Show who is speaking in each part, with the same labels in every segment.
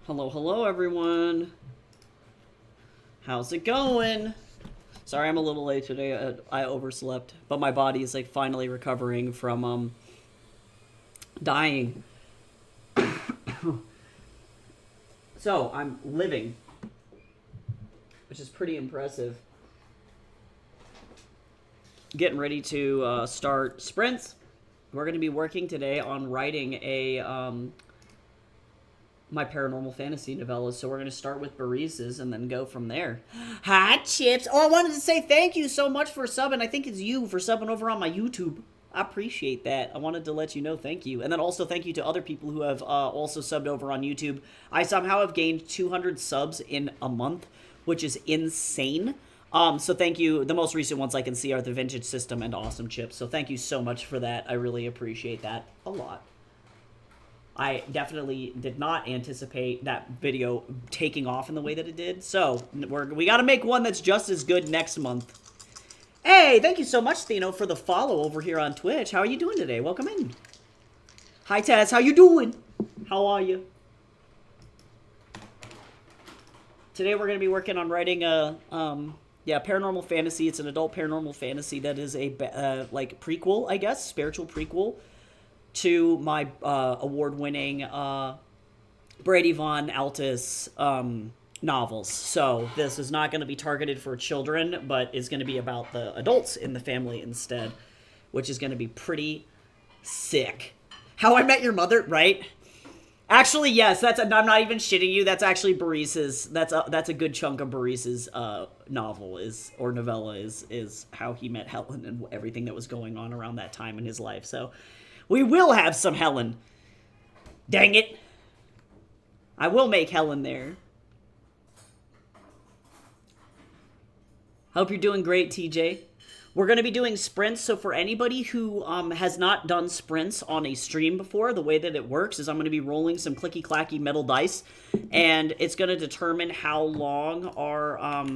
Speaker 1: Hello, hello, everyone. How's it going? Sorry, I'm a little late today. I overslept, but my body is like finally recovering from dying. So I'm living, which is pretty impressive. Getting ready to start sprints. We're going to be working today on writing a my paranormal fantasy novellas, so we're going to start with Barise's and then go from there. Hi, Chips. Oh, I wanted to say thank you so much for subbing. I think it's you for subbing over on my YouTube. I appreciate that. I wanted to let you know thank you. And then also thank you to other people who have also subbed over on YouTube. I somehow have gained 200 subs in a month, which is insane. So thank you. The most recent ones I can see are the Vintage System and Awesome Chips. So thank you so much for that. I really appreciate that a lot. I definitely did not anticipate that video taking off in the way that it did. So we got to make one that's just as good next month. Hey, thank you so much, Thino, for the follow over here on Twitch. How are you doing today? Welcome in. Hi, Taz. How you doing? How are you? Today we're going to be working on writing a paranormal fantasy. It's an adult paranormal fantasy that is a like prequel, I guess, spiritual prequel to my award-winning Brady Von Altus novels. So this is not going to be targeted for children, but is going to be about the adults in the family instead, which is going to be pretty sick. How I Met Your Mother, right? Actually, yes, I'm not even shitting you. That's actually Barise's. That's a good chunk of Barise's novel or novella is how he met Helen and everything that was going on around that time in his life. So we will have some Helen. Dang it. I will make Helen there. Hope you're doing great, TJ. We're going to be doing sprints, so for anybody who has not done sprints on a stream before, the way that it works is I'm going to be rolling some clicky-clacky metal dice, and it's going to determine how long our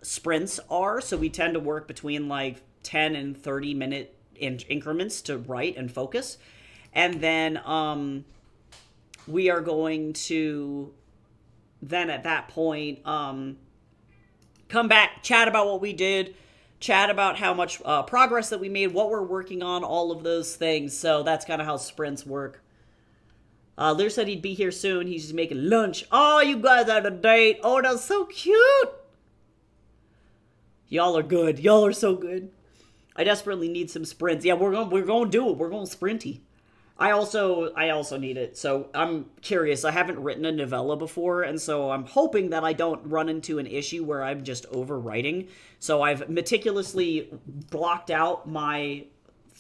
Speaker 1: sprints are, so we tend to work between like 10 and 30-minute increments to write and focus. And then we are going to then at that point come back, chat about what we did, chat about how much progress that we made, what we're working on, all of those things. So that's kind of how sprints work. Lear said he'd be here soon. He's just making lunch. Oh, you guys had a date. Oh, that's so cute. Y'all are good. Y'all are so good. I desperately need some sprints. Yeah, we're going to do it. We're going sprinty. I also need it. So I'm curious. I haven't written a novella before, and so I'm hoping that I don't run into an issue where I'm just overwriting. So I've meticulously blocked out my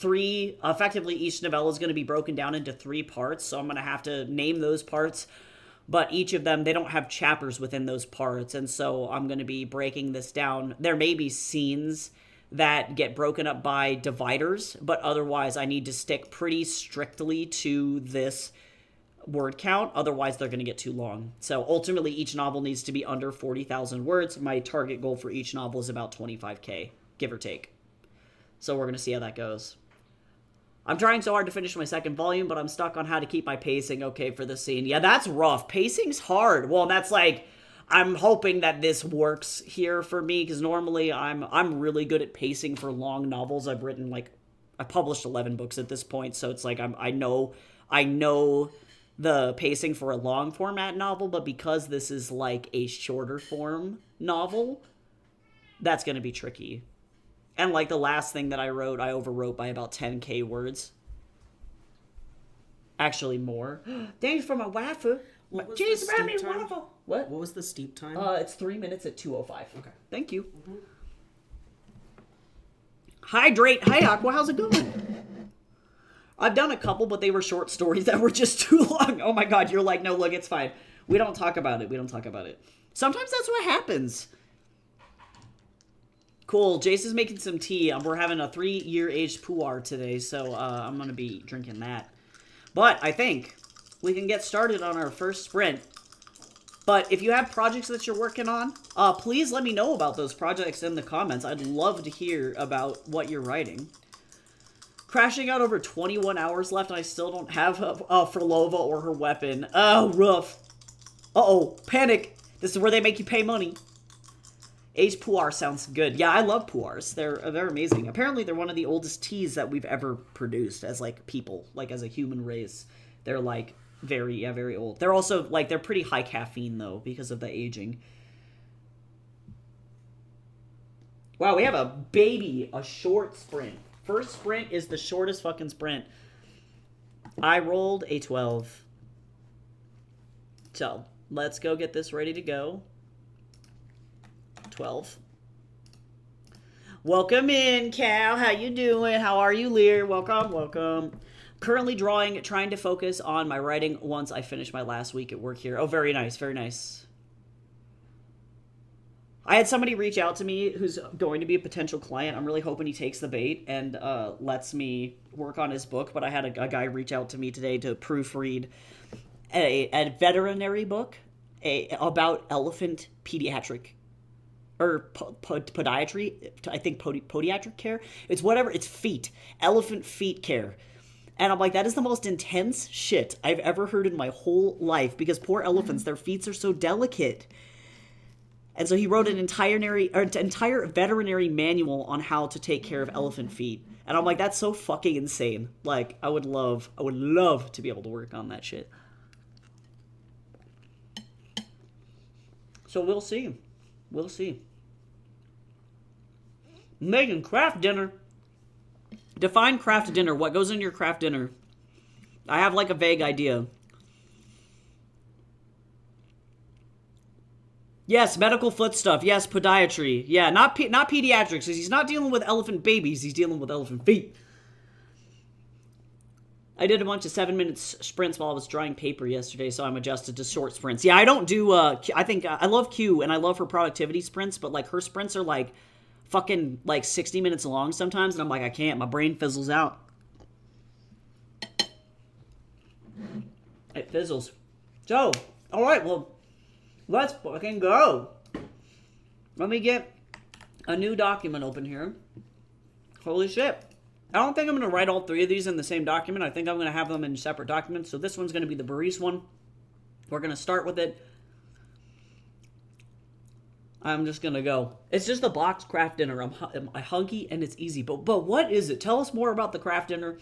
Speaker 1: effectively each novella is going to be broken down into 3 parts. So I'm going to have to name those parts, but each of them, they don't have chapters within those parts. And so I'm going to be breaking this down. There may be scenes that get broken up by dividers, but otherwise I need to stick pretty strictly to this word count. Otherwise they're going to get too long. So ultimately each novel needs to be under 40,000 words. My target goal for each novel is about 25K, give or take. So we're going to see how that goes. I'm trying so hard to finish my second volume, but I'm stuck on how to keep my pacing okay for this scene. Yeah, that's rough. Pacing's hard. Well, that's like, I'm hoping that this works here for me, because normally I'm really good at pacing for long novels. I published 11 books at this point, so it's like I know the pacing for a long format novel, but because this is like a shorter form novel, that's going to be tricky. And like the last thing that I wrote, I overwrote by about 10K words. Actually more. Thanks for my waffle.
Speaker 2: Jeez, grab me
Speaker 1: waffle. What
Speaker 2: was the steep time?
Speaker 1: It's 3 minutes at 2:05.
Speaker 2: Okay.
Speaker 1: Thank you. Mm-hmm. Hydrate. Hi, Aqua. How's it going? I've done a couple, but they were short stories that were just too long. Oh my god, you're like, no, look, it's fine. We don't talk about it. Sometimes that's what happens. Cool. Jace is making some tea. We're having a 3-year aged pu'er today, so I'm going to be drinking that. But I think we can get started on our first sprint. But if you have projects that you're working on, please let me know about those projects in the comments. I'd love to hear about what you're writing. Crashing out over 21 hours left, and I still don't have Frolova or her weapon. Oh, rough. Uh-oh, panic. This is where they make you pay money. Aged pu'er sounds good. Yeah, I love pu'ers. They're amazing. Apparently, they're one of the oldest teas that we've ever produced as like people, like as a human race. They're like very old. They're also like they're pretty high caffeine though because of the aging. Wow, we have a short sprint. First sprint is the shortest fucking sprint. I rolled a 12. So, let's go get this ready to go. 12. Welcome in, Cal. How you doing? How are you, Lear? Welcome. Currently trying to focus on my writing once I finish my last week at work here. Oh, very nice. I had somebody reach out to me who's going to be a potential client. I'm really hoping he takes the bait and lets me work on his book. But I had a guy reach out to me today to proofread a veterinary book about elephant pediatric or podiatry. I think podiatric care. It's whatever. It's feet. Elephant feet care. And I'm like, that is the most intense shit I've ever heard in my whole life because poor elephants, their feet are so delicate. And so he wrote an entire veterinary manual on how to take care of elephant feet. And I'm like, that's so fucking insane. Like, I would love to be able to work on that shit. So we'll see. Megan, craft dinner. Define craft dinner. What goes in your craft dinner? I have like a vague idea. Yes, medical foot stuff. Yes, podiatry. Yeah, not pediatrics. Because he's not dealing with elephant babies. He's dealing with elephant feet. I did a bunch of 7-minute sprints while I was drying paper yesterday, so I'm adjusted to short sprints. Yeah, I don't do, I think, I love Q, and I love her productivity sprints, but, like, her sprints are, like, fucking, like, 60 minutes long sometimes, and I'm like, I can't. My brain fizzles out. It fizzles. So, alright, well, let's fucking go. Let me get a new document open here. Holy shit. I don't think I'm going to write all 3 of these in the same document. I think I'm going to have them in separate documents. So this one's going to be the Baris one. We're going to start with it. I'm just going to go. It's just the box craft dinner. I'm hunky and it's easy. But what is it? Tell us more about the craft dinner.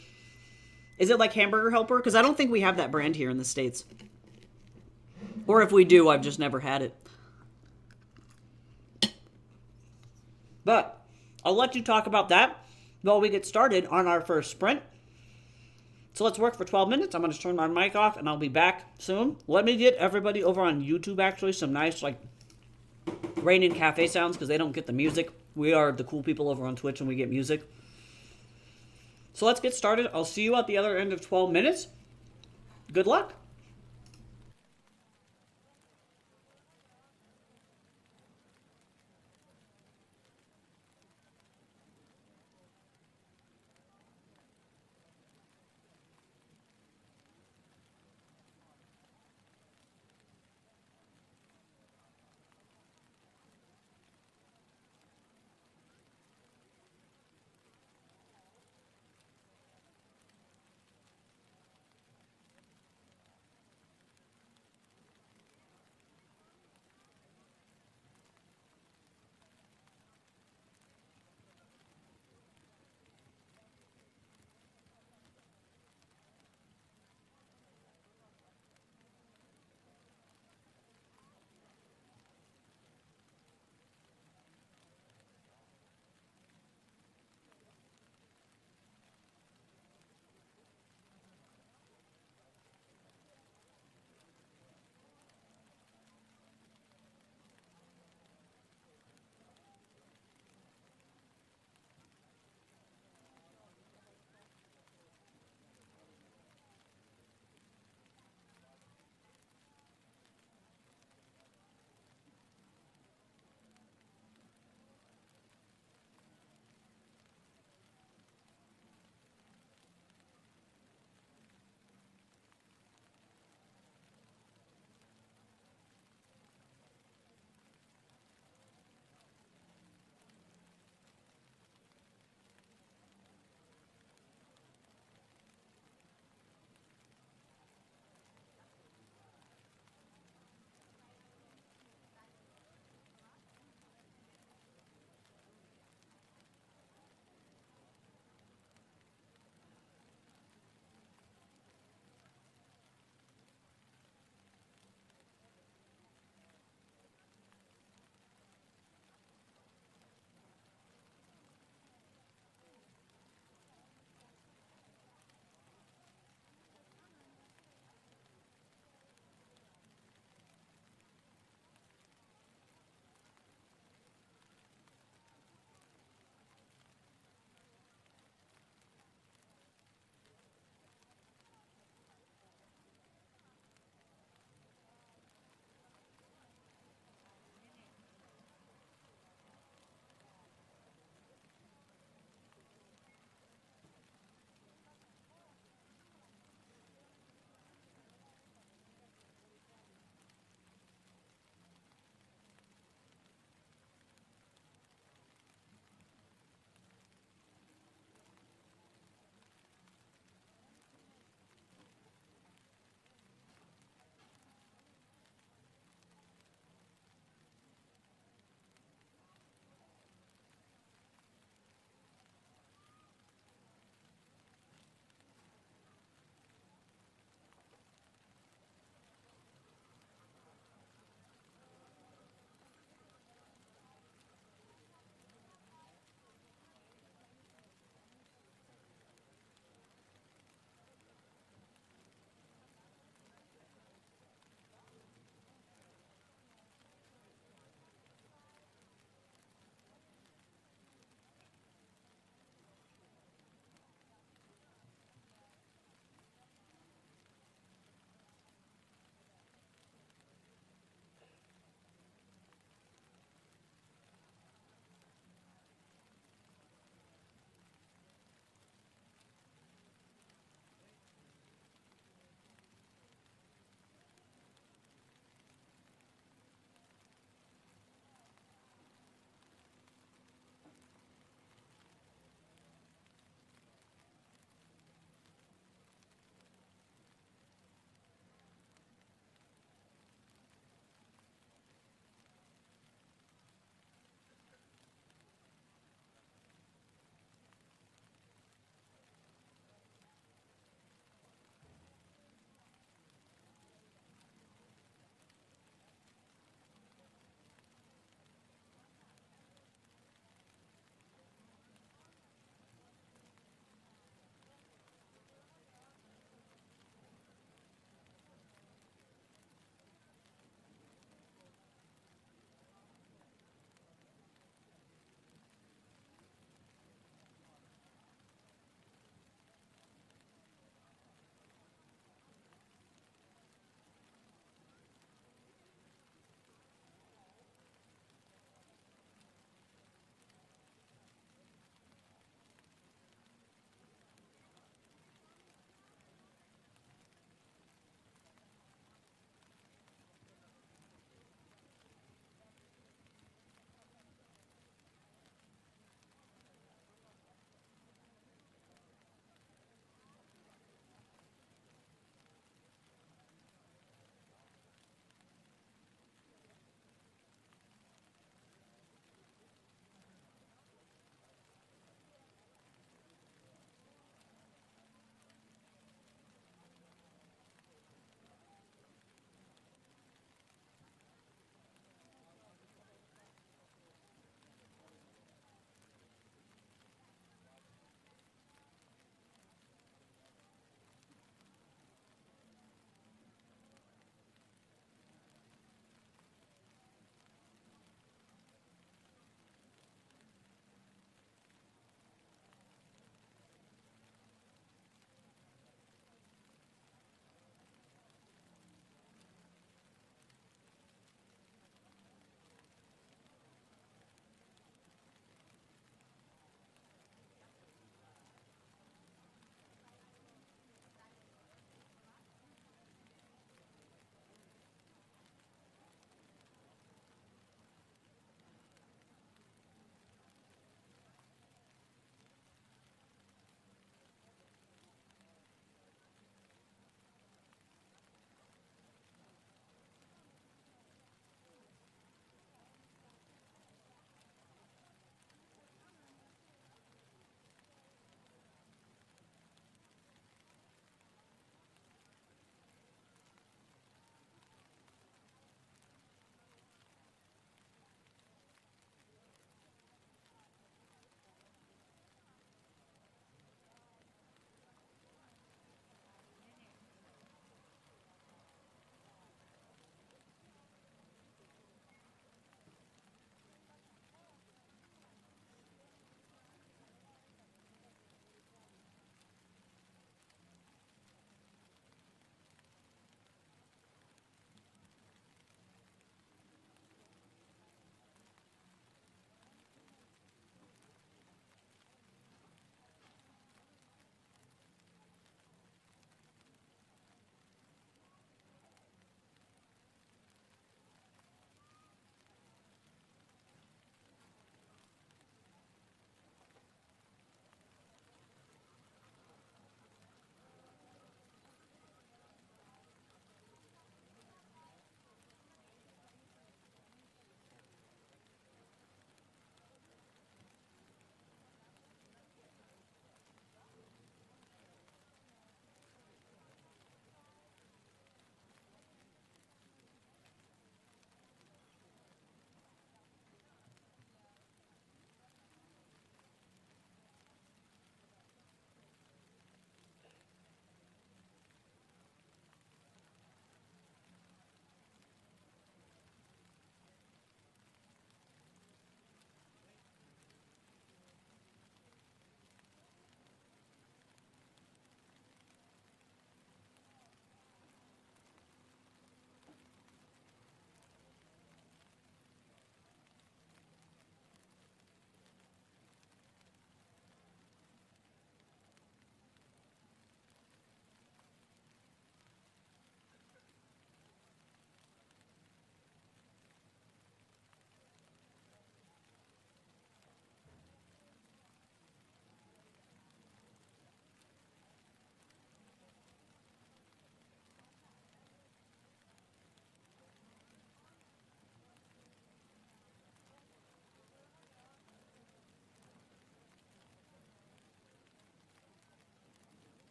Speaker 1: Is it like Hamburger Helper? Because I don't think we have that brand here in the States. Or if we do, I've just never had it. But I'll let you talk about that while we get started on our first sprint. So let's work for 12 minutes. I'm going to turn my mic off and I'll be back soon. Let me get everybody over on YouTube actually some nice like rain and cafe sounds because they don't get the music. We are the cool people over on Twitch and we get music. So let's get started. I'll see you at the other end of 12 minutes. Good luck.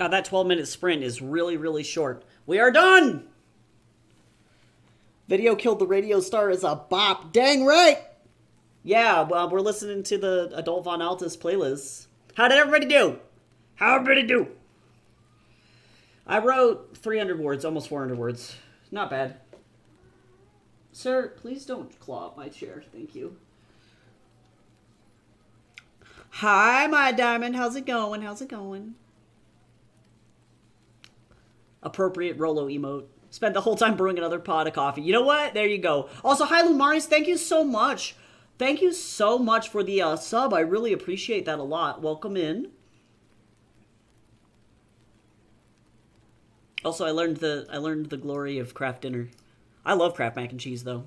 Speaker 1: God, that 12-minute sprint is really, really short. We are done! Video Killed the Radio Star is a bop. Dang right! Yeah, well, we're listening to the Adult Von Altus playlist. How did everybody do? How everybody do? I wrote 300 words, almost 400 words. Not bad. Sir, please don't claw up my chair. Thank you. Hi, my diamond. How's it going? How's it going? Appropriate Rolo emote. Spent the whole time brewing another pot of coffee. You know what? There you go. Also, hi, Lumaris. Thank you so much. Thank you so much for the sub. I really appreciate that a lot. Welcome in. Also, I learned the glory of Kraft dinner. I love Kraft mac and cheese though.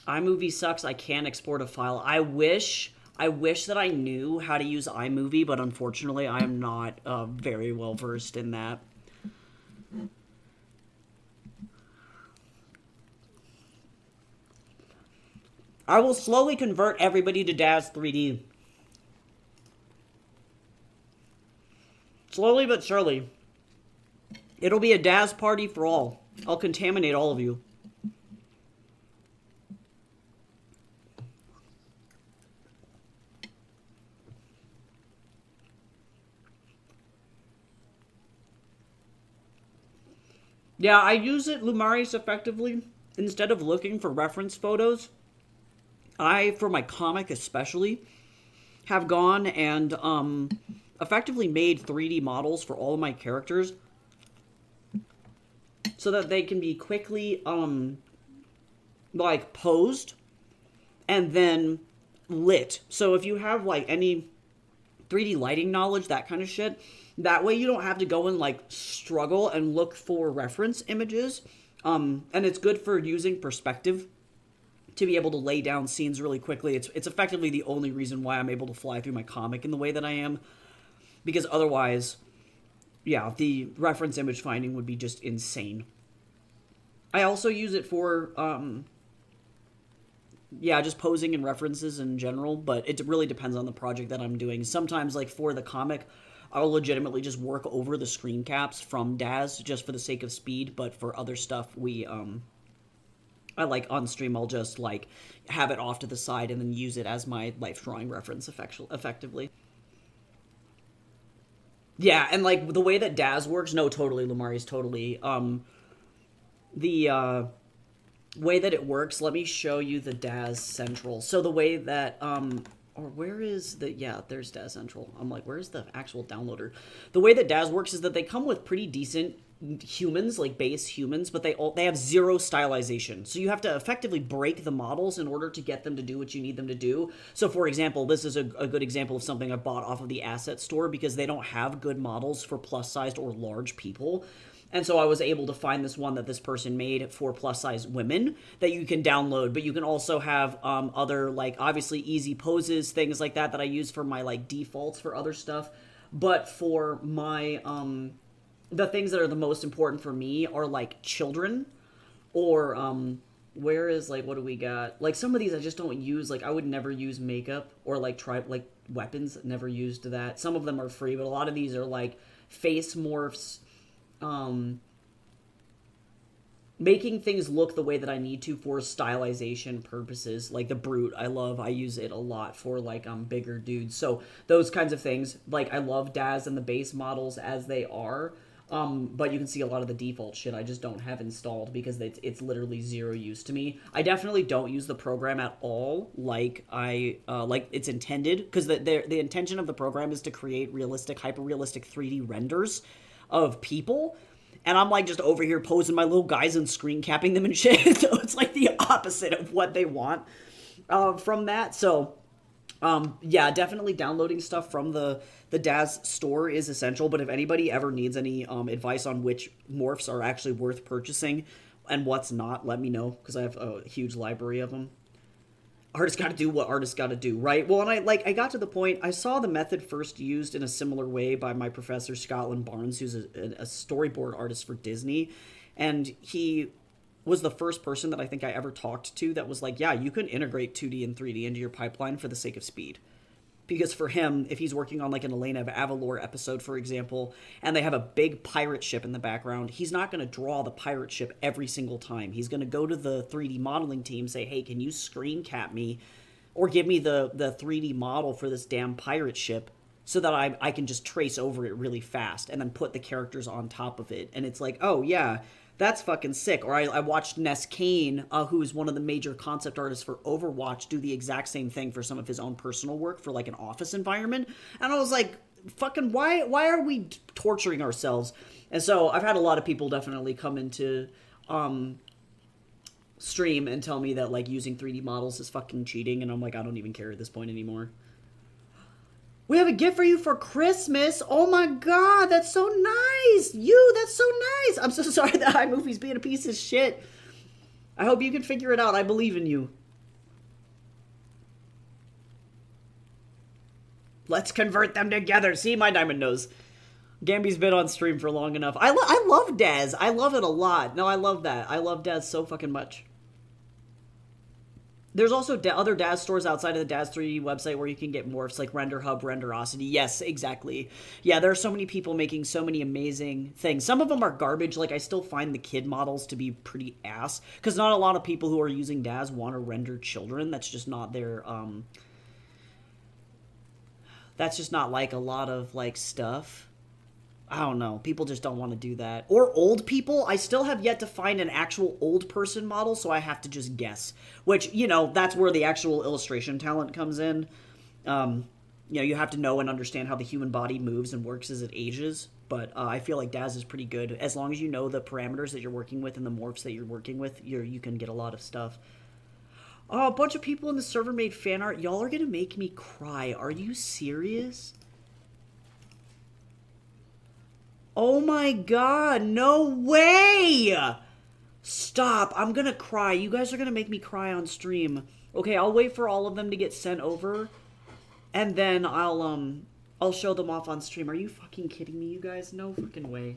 Speaker 1: iMovie sucks. I can't export a file. I wish that I knew how to use iMovie, but unfortunately, I am not very well versed in that. I will slowly convert everybody to Daz 3D. Slowly but surely. It'll be a Daz party for all. I'll contaminate all of you. Yeah, I use it, Lumarius, effectively. Instead of looking for reference photos, for my comic especially, have gone and effectively made 3D models for all of my characters so that they can be quickly like posed and then lit. So if you have like any 3D lighting knowledge, that kind of shit, that way you don't have to go and like struggle and look for reference images. And it's good for using perspective to be able to lay down scenes really quickly. It's effectively the only reason why I'm able to fly through my comic in the way that I am. Because otherwise, yeah, the reference image finding would be just insane. I also use it for, yeah, just posing and references in general, but it really depends on the project that I'm doing. Sometimes, like, for the comic, I'll legitimately just work over the screen caps from Daz just for the sake of speed, but for other stuff, I like on stream, I'll just like have it off to the side and then use it as my life drawing reference effectively. Yeah, and like the way that Daz works, no, totally, Lumari's totally. The way that it works, let me show you the Daz Central. So the way that or where is the, yeah, there's Daz Central. I'm like, where's the actual downloader? The way that Daz works is that they come with pretty decent humans, like base humans, but they have zero stylization. So you have to effectively break the models in order to get them to do what you need them to do. So for example, this is a good example of something I bought off of the asset store because they don't have good models for plus-sized or large people. And so I was able to find this one that this person made for plus-size women that you can download, but you can also have other, like, obviously easy poses, things like that I use for my, like, defaults for other stuff. But for my, the things that are the most important for me are, like, children or, where is, like, what do we got? Like, some of these I just don't use. Like, I would never use makeup or, like, weapons. Never used that. Some of them are free, but a lot of these are, like, face morphs, making things look the way that I need to for stylization purposes. Like the Brute, I use it a lot for like bigger dudes. So those kinds of things. Like I love Daz and the base models as they are. But you can see a lot of the default shit I just don't have installed because it's literally zero use to me. I definitely don't use the program at all like like it's intended, because the intention of the program is to create realistic, hyper-realistic 3D renders of people, and I'm like just over here posing my little guys and screen capping them and shit. So it's like the opposite of what they want from that. So yeah, definitely downloading stuff from the Daz store is essential, but if anybody ever needs any advice on which morphs are actually worth purchasing and what's not, let me know, because I have a huge library of them. Artists got to do what artists got to do, right? Well, and I got to the point, I saw the method first used in a similar way by my professor, Scotland Barnes, who's a storyboard artist for Disney, and he was the first person that I think I ever talked to that was like, yeah, you can integrate 2D and 3D into your pipeline for the sake of speed. Because for him, if he's working on like an Elena of Avalor episode, for example, and they have a big pirate ship in the background, he's not going to draw the pirate ship every single time. He's going to go to the 3D modeling team, say, hey, can you screen cap me or give me the 3D model for this damn pirate ship so that I can just trace over it really fast and then put the characters on top of it. And it's like, oh, yeah, that's fucking sick. Or I watched Ness Kane, who's one of the major concept artists for Overwatch, do the exact same thing for some of his own personal work for like an office environment. And I was like, fucking, why are we torturing ourselves? And so I've had a lot of people definitely come into stream and tell me that like using 3D models is fucking cheating. And I'm like, I don't even care at this point anymore. We have a gift for you for Christmas. Oh my god, that's so nice. That's so nice. I'm so sorry that iMovie's being a piece of shit. I hope you can figure it out. I believe in you. Let's convert them together. See, my diamond nose. Gamby's been on stream for long enough. I love Daz. I love it a lot. No, I love that. I love Daz so fucking much. There's also other Daz stores outside of the Daz 3D website where you can get morphs like Render Hub, Renderosity. Yes, exactly. Yeah, there are so many people making so many amazing things. Some of them are garbage. Like, I still find the kid models to be pretty ass. Because not a lot of people who are using Daz want to render children. That's just not their, that's just not, like, a lot of, like, stuff. I don't know. People just don't want to do that. Or old people. I still have yet to find an actual old person model, so I have to just guess. Which, you know, that's where the actual illustration talent comes in. You know, you have to know and understand how the human body moves and works as it ages. But I feel like Daz is pretty good. As long as you know the parameters that you're working with and the morphs that you're working with, you can get a lot of stuff. Oh, a bunch of people in the server made fan art. Y'all are gonna make me cry. Are you serious? Oh my god, no way! Stop, I'm gonna cry. You guys are gonna make me cry on stream. Okay, I'll wait for all of them to get sent over, and then I'll show them off on stream. Are you fucking kidding me, you guys? No fucking way.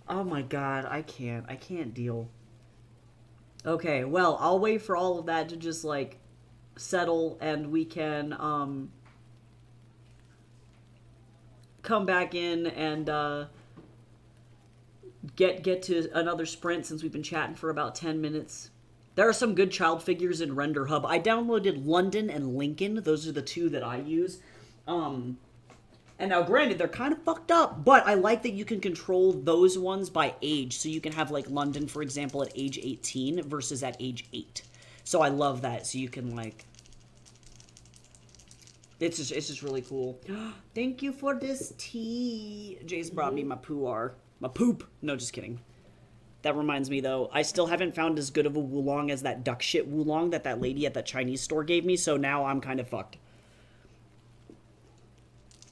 Speaker 1: Oh my god, I can't deal. Okay, well, I'll wait for all of that to just, like, settle, and we can, come back in and get to another sprint since we've been chatting for about 10 minutes. There are some good child figures in Render Hub. I downloaded London and Lincoln. Those are the two that I use. And now, granted, they're kind of fucked up, but I like that you can control those ones by age. So you can have, like, London, for example, at age 18 versus at age 8. So I love that. So you can, like... It's just really cool. Thank you for this tea. Jace brought me my pooar. My poop. No, just kidding. That reminds me, though, I still haven't found as good of a Wulong as that duck shit Wulong that lady at that Chinese store gave me, so now I'm kind of fucked.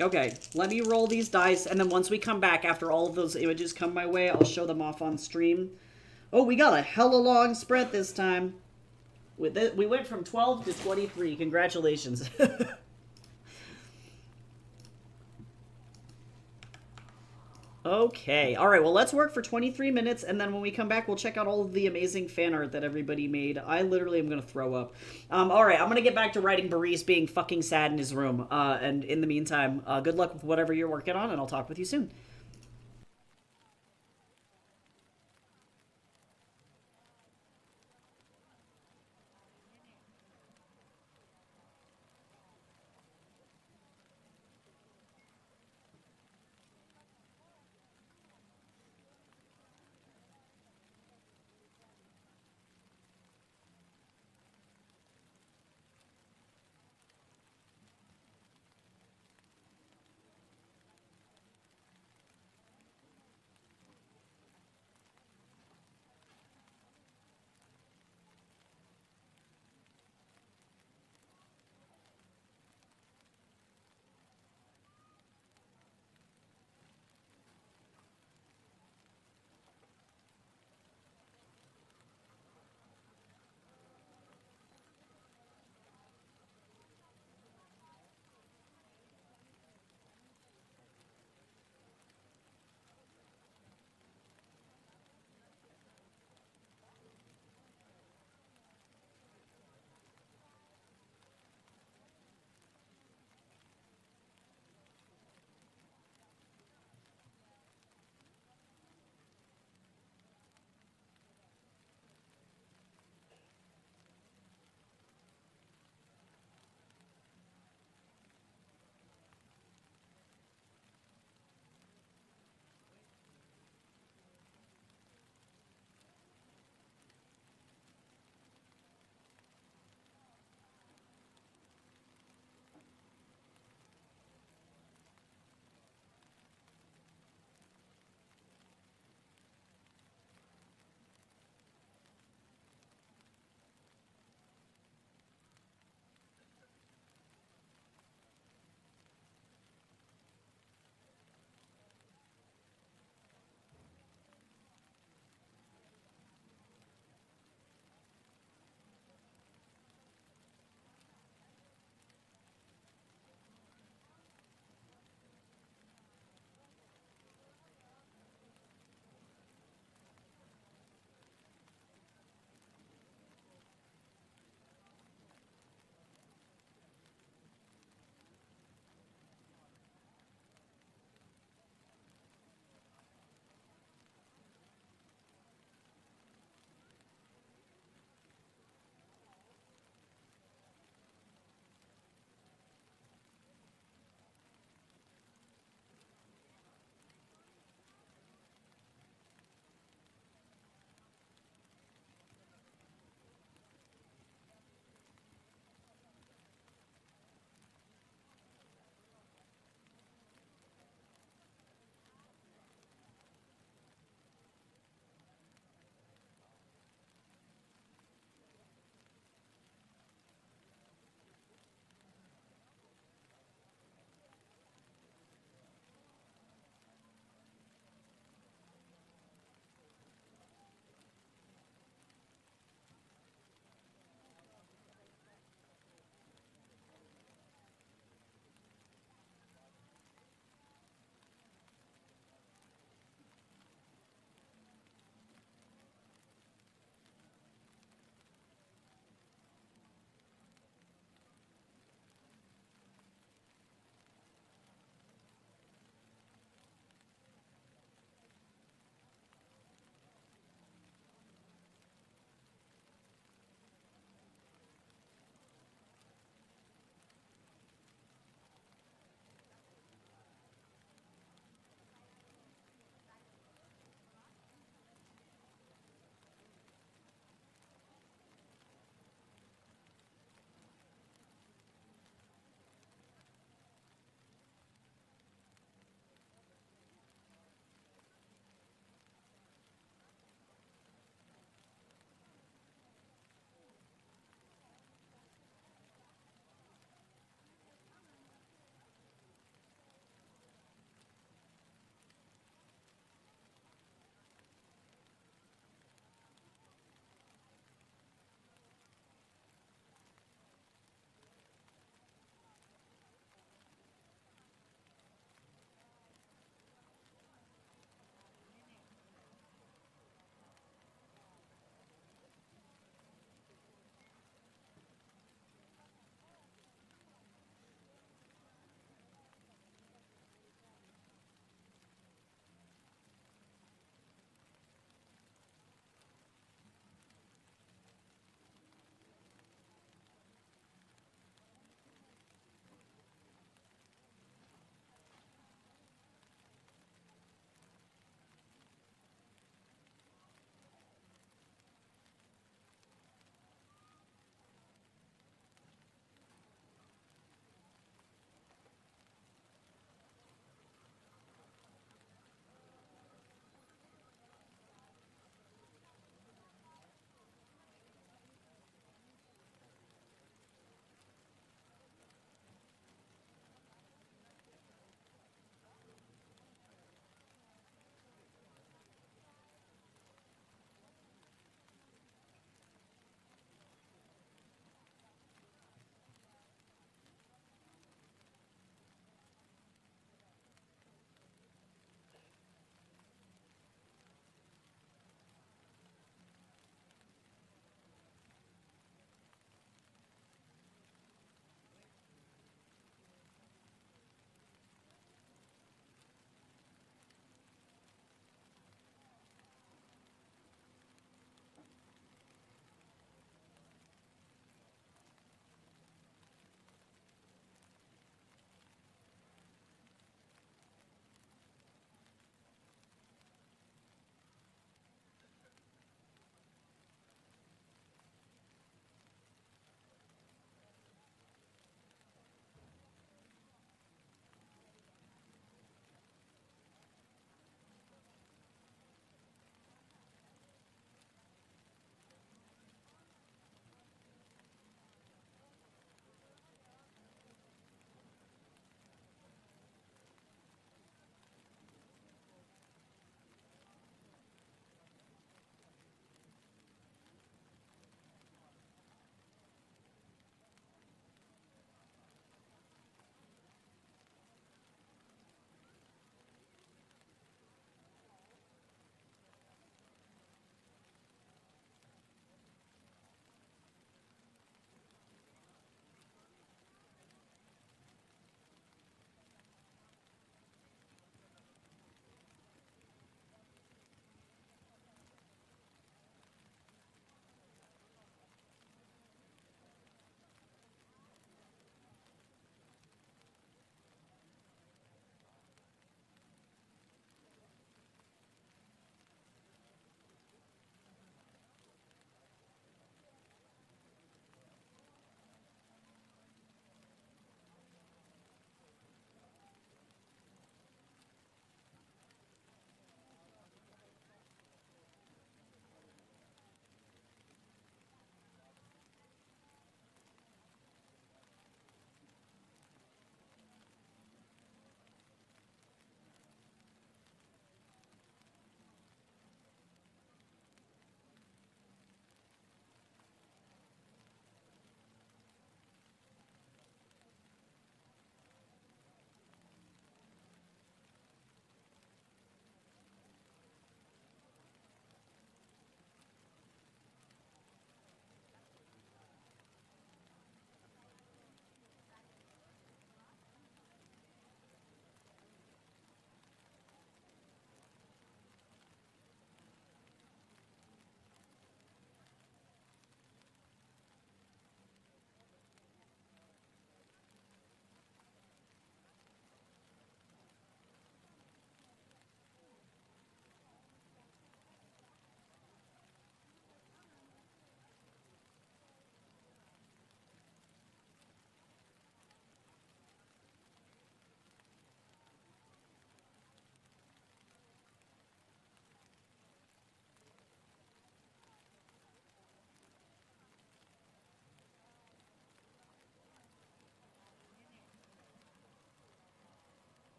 Speaker 1: Okay, let me roll these dice, and then once we come back, after all of those images come my way, I'll show them off on stream. Oh, we got a hella long spread this time. We went from 12 to 23. Congratulations. Okay, alright, well, let's work for 23 minutes, and then when we come back, we'll check out all of the amazing fan art that everybody made. I literally am gonna throw up. Alright, I'm gonna get back to writing Baris being fucking sad in his room, and in the meantime, good luck with whatever you're working on, and I'll talk with you soon.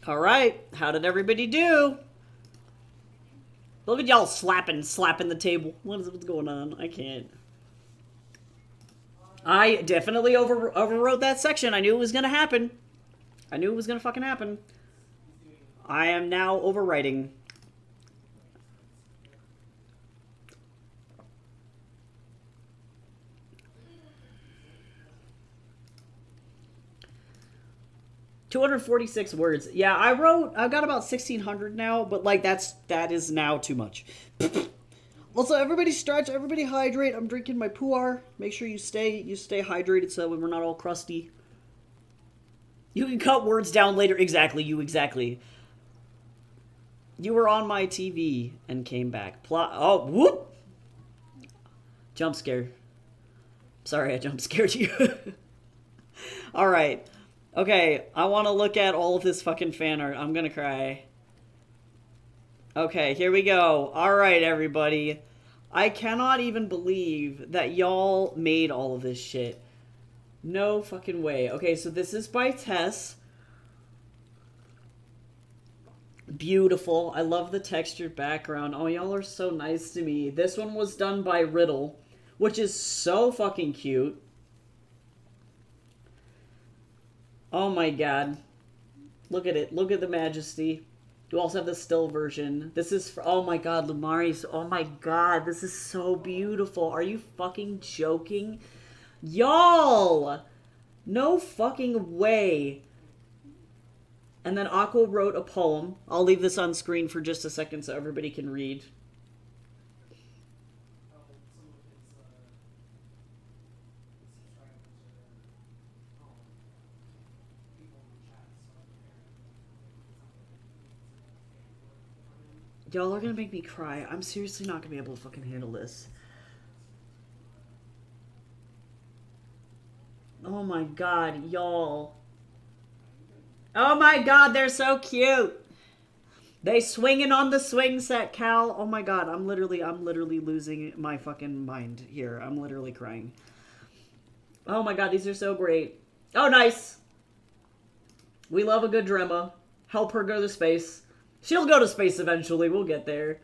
Speaker 1: All right. How did everybody do? Look at y'all slapping the table. What's going on? I can't. I definitely overwrote that section. I knew it was gonna happen. I knew it was gonna fucking happen. I am now overwriting. $246 words. Yeah, I've got about 1,600 now, but like that is now too much. Also, everybody stretch, everybody hydrate. I'm drinking my pu'er. Make sure you stay hydrated so we're not all crusty. You can cut words down later. Exactly. You were on my TV and came back. Oh, whoop! Jump scare. Sorry, I jump scared you. All right. Okay, I want to look at all of this fucking fan art. I'm gonna cry. Okay, here we go. All right, everybody. I cannot even believe that y'all made all of this shit. No fucking way. Okay, so this is by Tess. Beautiful. I love the textured background. Oh, y'all are so nice to me. This one was done by Riddle, which is so fucking cute. Oh my god. Look at it. Look at the majesty. You also have the still version. This is for, oh my god, Lumari's. Oh my god, this is so beautiful. Are you fucking joking? Y'all! No fucking way. And then Aqua wrote a poem. I'll leave this on screen for just a second so everybody can read. Y'all are gonna make me cry. I'm seriously not gonna be able to fucking handle this. Oh my god, y'all. Oh my god, they're so cute. They swinging on the swing set, Cal. Oh my god, I'm literally losing my fucking mind here. I'm literally crying. Oh my god, these are so great. Oh, nice. We love a good drama. Help her go to space. She'll go to space eventually. We'll get there.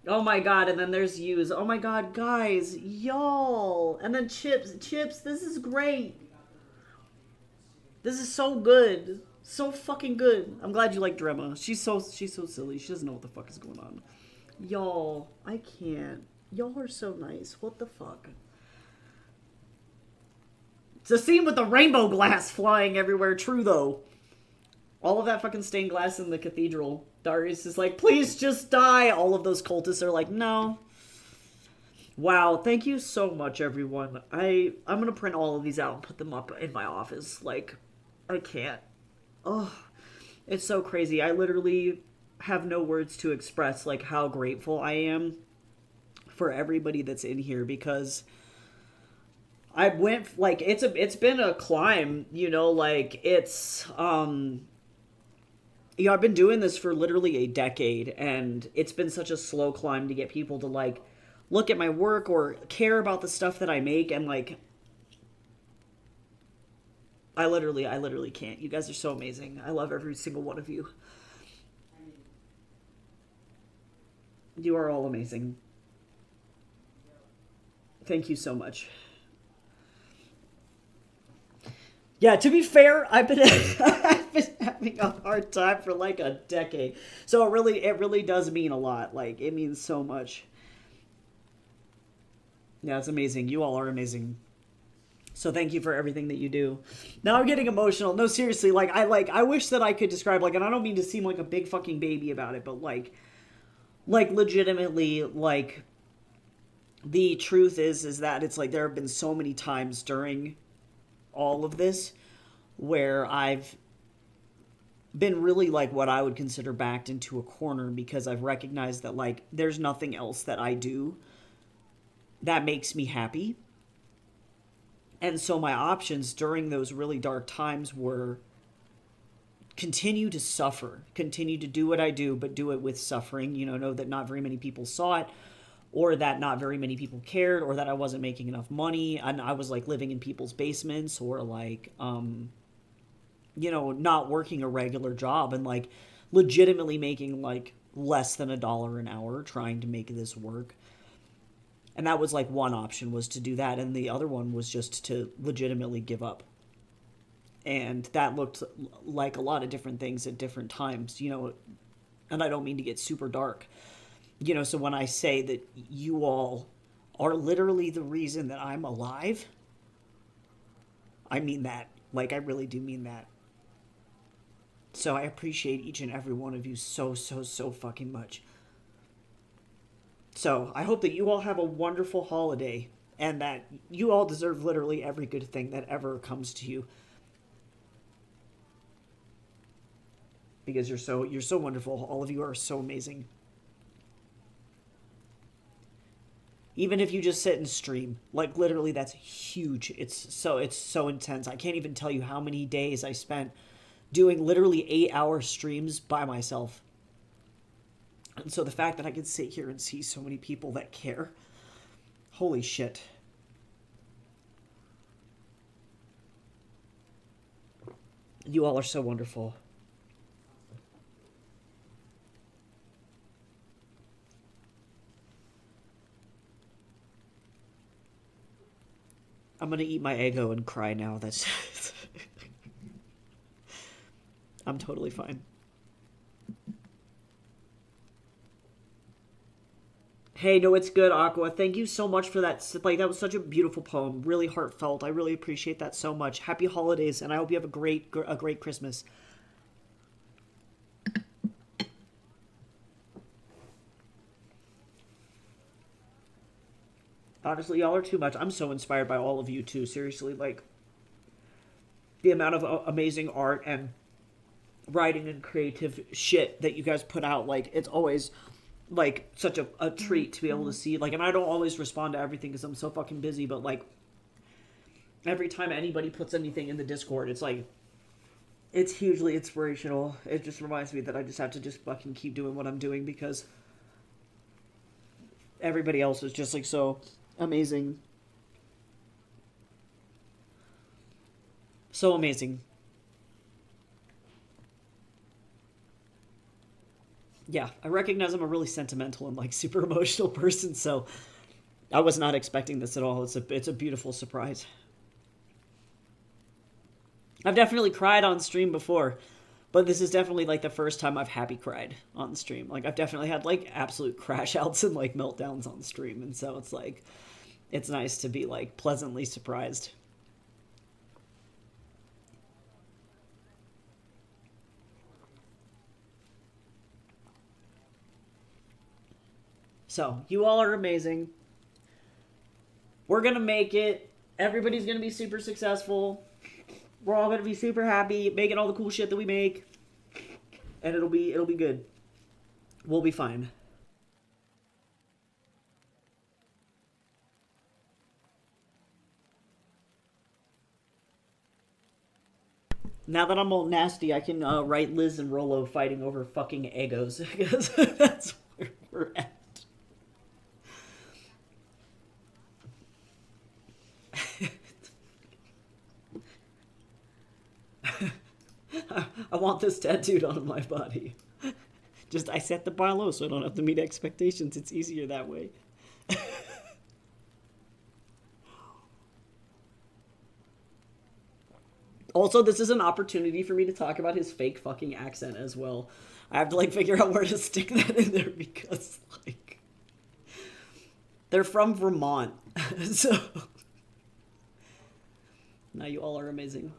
Speaker 1: Oh my god, and then there's Yous. Oh my god, guys. Y'all. And then Chips. Chips, this is great. This is so good. So fucking good. I'm glad you like Drema. She's so silly. She doesn't know what the fuck is going on. Y'all, I can't. Y'all are so nice. What the fuck? It's a scene with the rainbow glass flying everywhere. True, though. All of that fucking stained glass in the cathedral. Darius is like, please just die. All of those cultists are like, no. Wow, thank you so much, everyone. I'm gonna print all of these out and put them up in my office. Like, I can't. Oh, it's so crazy. I literally have no words to express, like, how grateful I am for everybody that's in here, because I went, like, it's been a climb, you know, like, it's, you know, I've been doing this for literally a decade, and it's been such a slow climb to get people to, like, look at my work or care about the stuff that I make, and, like, I literally can't. You guys are so amazing. I love every single one of you. You are all amazing. Thank you so much. Yeah, to be fair, I've been I've been having a hard time for like a decade. So it really does mean a lot. Like, it means so much. Yeah, it's amazing. You all are amazing. So thank you for everything that you do. Now I'm getting emotional. No, seriously, I wish that I could describe, like, and I don't mean to seem like a big fucking baby about it, but like legitimately, like, the truth is that it's like there have been so many times during all of this where I've been really, like, what I would consider backed into a corner, because I've recognized that, like, there's nothing else that I do that makes me happy. And so my options during those really dark times were continue to suffer, continue to do what I do, but do it with suffering, you know that not very many people saw it, or that not very many people cared, or that I wasn't making enough money, and I was, like, living in people's basements, or, like, not working a regular job and like legitimately making like less than $1 an hour trying to make this work. And that was like one option, was to do that, and the other one was just to legitimately give up. And that looked like a lot of different things at different times, and I don't mean to get super dark. So when I say that you all are literally the reason that I'm alive, I mean that. Like, I really do mean that. So I appreciate each and every one of you so, so, so fucking much. So I hope that you all have a wonderful holiday and that you all deserve literally every good thing that ever comes to you. Because you're so wonderful. All of you are so amazing. Even if you just sit and stream, like literally that's huge. It's so intense. I can't even tell you how many days I spent doing literally 8-hour streams by myself. And so the fact that I can sit here and see so many people that care, holy shit. You all are so wonderful. I'm gonna eat my Eggo and cry now. That's... I'm totally fine. Hey, no, it's good, Aqua. Thank you so much for that. Like, that was such a beautiful poem. Really heartfelt. I really appreciate that so much. Happy holidays, and I hope you have a great Christmas. Honestly, y'all are too much. I'm so inspired by all of you, too. Seriously, like, the amount of amazing art and writing and creative shit that you guys put out, like, it's always... like such a treat to be able to see, like, and I don't always respond to everything because I'm so fucking busy, but like every time anybody puts anything in the Discord, it's like, it's hugely inspirational. It just reminds me that I just have to just fucking keep doing what I'm doing because everybody else is just like so amazing. So amazing. Yeah, I recognize I'm a really sentimental and like super emotional person, so I was not expecting this at all. It's a beautiful surprise. I've definitely cried on stream before, but this is definitely like the first time I've happy cried on stream. Like, I've definitely had like absolute crash outs and like meltdowns on stream, and so it's like, it's nice to be like pleasantly surprised. So, you all are amazing. We're gonna make it. Everybody's gonna be super successful. We're all gonna be super happy, making all the cool shit that we make. And it'll be good. We'll be fine. Now that I'm all nasty, I can write Liz and Rolo fighting over fucking Eggos, because that's where we're at. I want this tattooed on my body. Just, I set the bar low so I don't have to meet expectations. It's easier that way. Also, this is an opportunity for me to talk about his fake fucking accent as well. I have to like figure out where to stick that in there because like they're from Vermont. So now you all are amazing.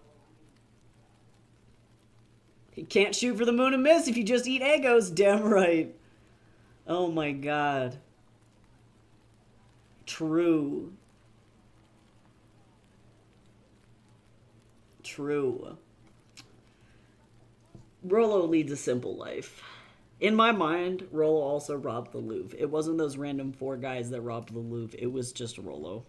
Speaker 1: You can't shoot for the moon and miss if you just eat Eggos. Damn right. Oh my god. True. True. Rolo leads a simple life. In my mind, Rolo also robbed the Louvre. It wasn't those random 4 guys that robbed the Louvre. It was just Rolo.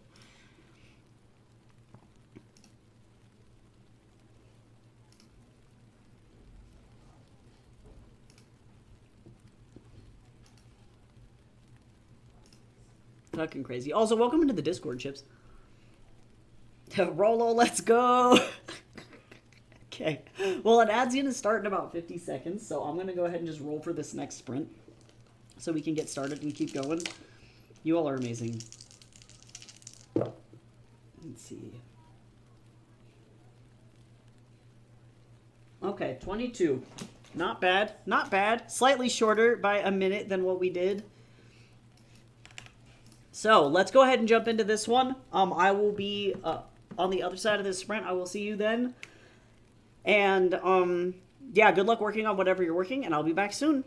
Speaker 1: Fucking crazy. Also, welcome into the Discord, Chips. Rolo, let's go! Okay. Well, an ad's gonna start in about 50 seconds, so I'm gonna go ahead and just roll for this next sprint so we can get started and keep going. You all are amazing. Let's see. Okay, 22. Not bad. Not bad. Slightly shorter by a minute than what we did. So, let's go ahead and jump into this one. I will be on the other side of this sprint. I will see you then. And, yeah, good luck working on whatever you're working, and I'll be back soon.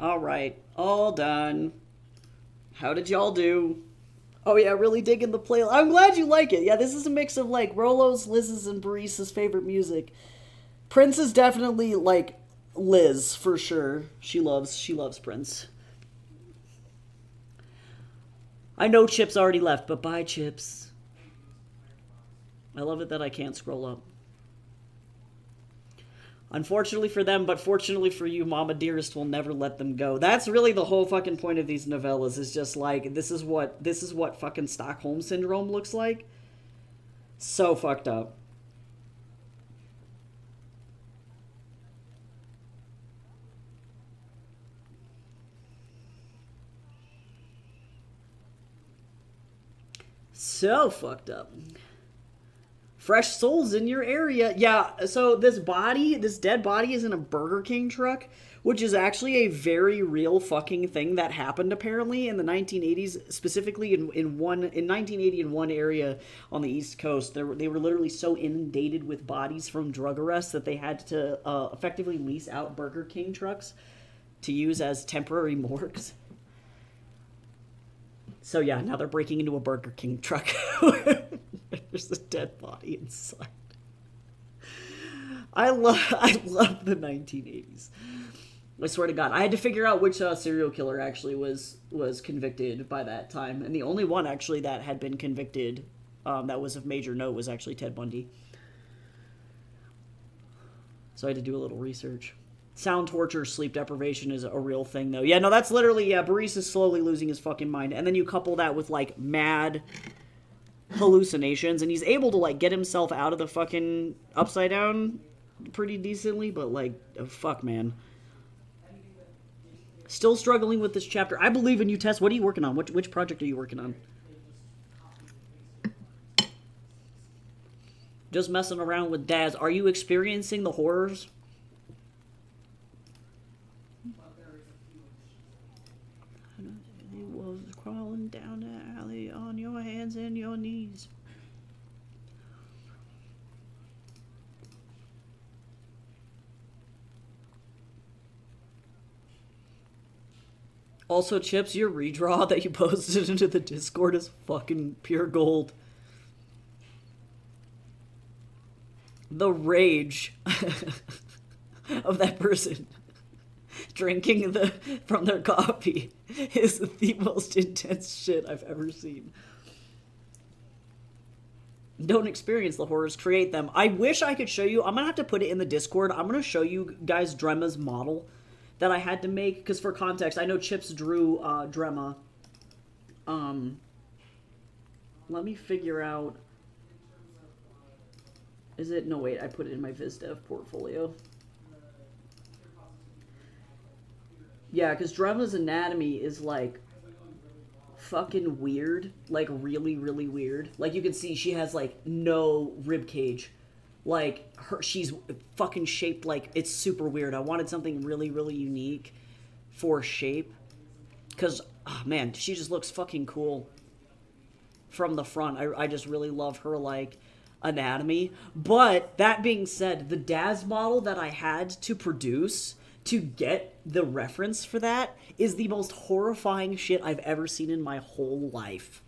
Speaker 1: All right, all done. How did y'all do? Oh yeah, really digging the playlist. I'm glad you like it. Yeah, this is a mix of like Rolo's, Liz's, and Barisa's favorite music. Prince is definitely like Liz for sure. She loves Prince. I know Chip's already left, but bye, Chips. I love it that I can't scroll up. Unfortunately for them, but fortunately for you, Mama Dearest will never let them go. That's really the whole fucking point of these novellas, is just like, this is what fucking Stockholm Syndrome looks like. So fucked up. So fucked up. Fresh souls in your area. Yeah, so this dead body is in a Burger King truck, which is actually a very real fucking thing that happened apparently in the 1980s, specifically in 1980 in one area on the East Coast. They were literally so inundated with bodies from drug arrests that they had to effectively lease out Burger King trucks to use as temporary morgues. So yeah, now they're breaking into a Burger King truck. There's a dead body inside. I love the 1980s. I swear to God, I had to figure out which serial killer actually was convicted by that time, and the only one actually that had been convicted that was of major note was actually Ted Bundy. So I had to do a little research. Sound torture, sleep deprivation is a real thing, though. Yeah, no, that's literally, yeah, Baris is slowly losing his fucking mind. And then you couple that with, like, mad hallucinations, and he's able to, like, get himself out of the fucking upside down pretty decently, but, like, oh, fuck, man. Still struggling with this chapter. I believe in you, Tess. What are you working on? Which project are you working on? Just messing around with Daz. Are you experiencing the horrors? Crawling down the alley on your hands and your knees. Also, Chips, your redraw that you posted into the Discord is fucking pure gold. The rage of that person drinking from their coffee is the most intense shit I've ever seen. Don't experience the horrors, create them. I wish I could show you. I'm gonna have to put it in the Discord. I'm gonna show you guys Drema's model that I had to make, because for context, I know Chips drew Drema. Let me figure out. Is it? No, wait. I put it in my VizDev portfolio. Yeah, because Drema's anatomy is, like, fucking weird. Like, really, really weird. Like, you can see she has, like, no rib cage. Like, she's fucking shaped like, it's super weird. I wanted something really, really unique for shape. Because, oh, man, she just looks fucking cool from the front. I just really love her, like, anatomy. But, that being said, the Daz model that I had to produce to get the reference for that is the most horrifying shit I've ever seen in my whole life.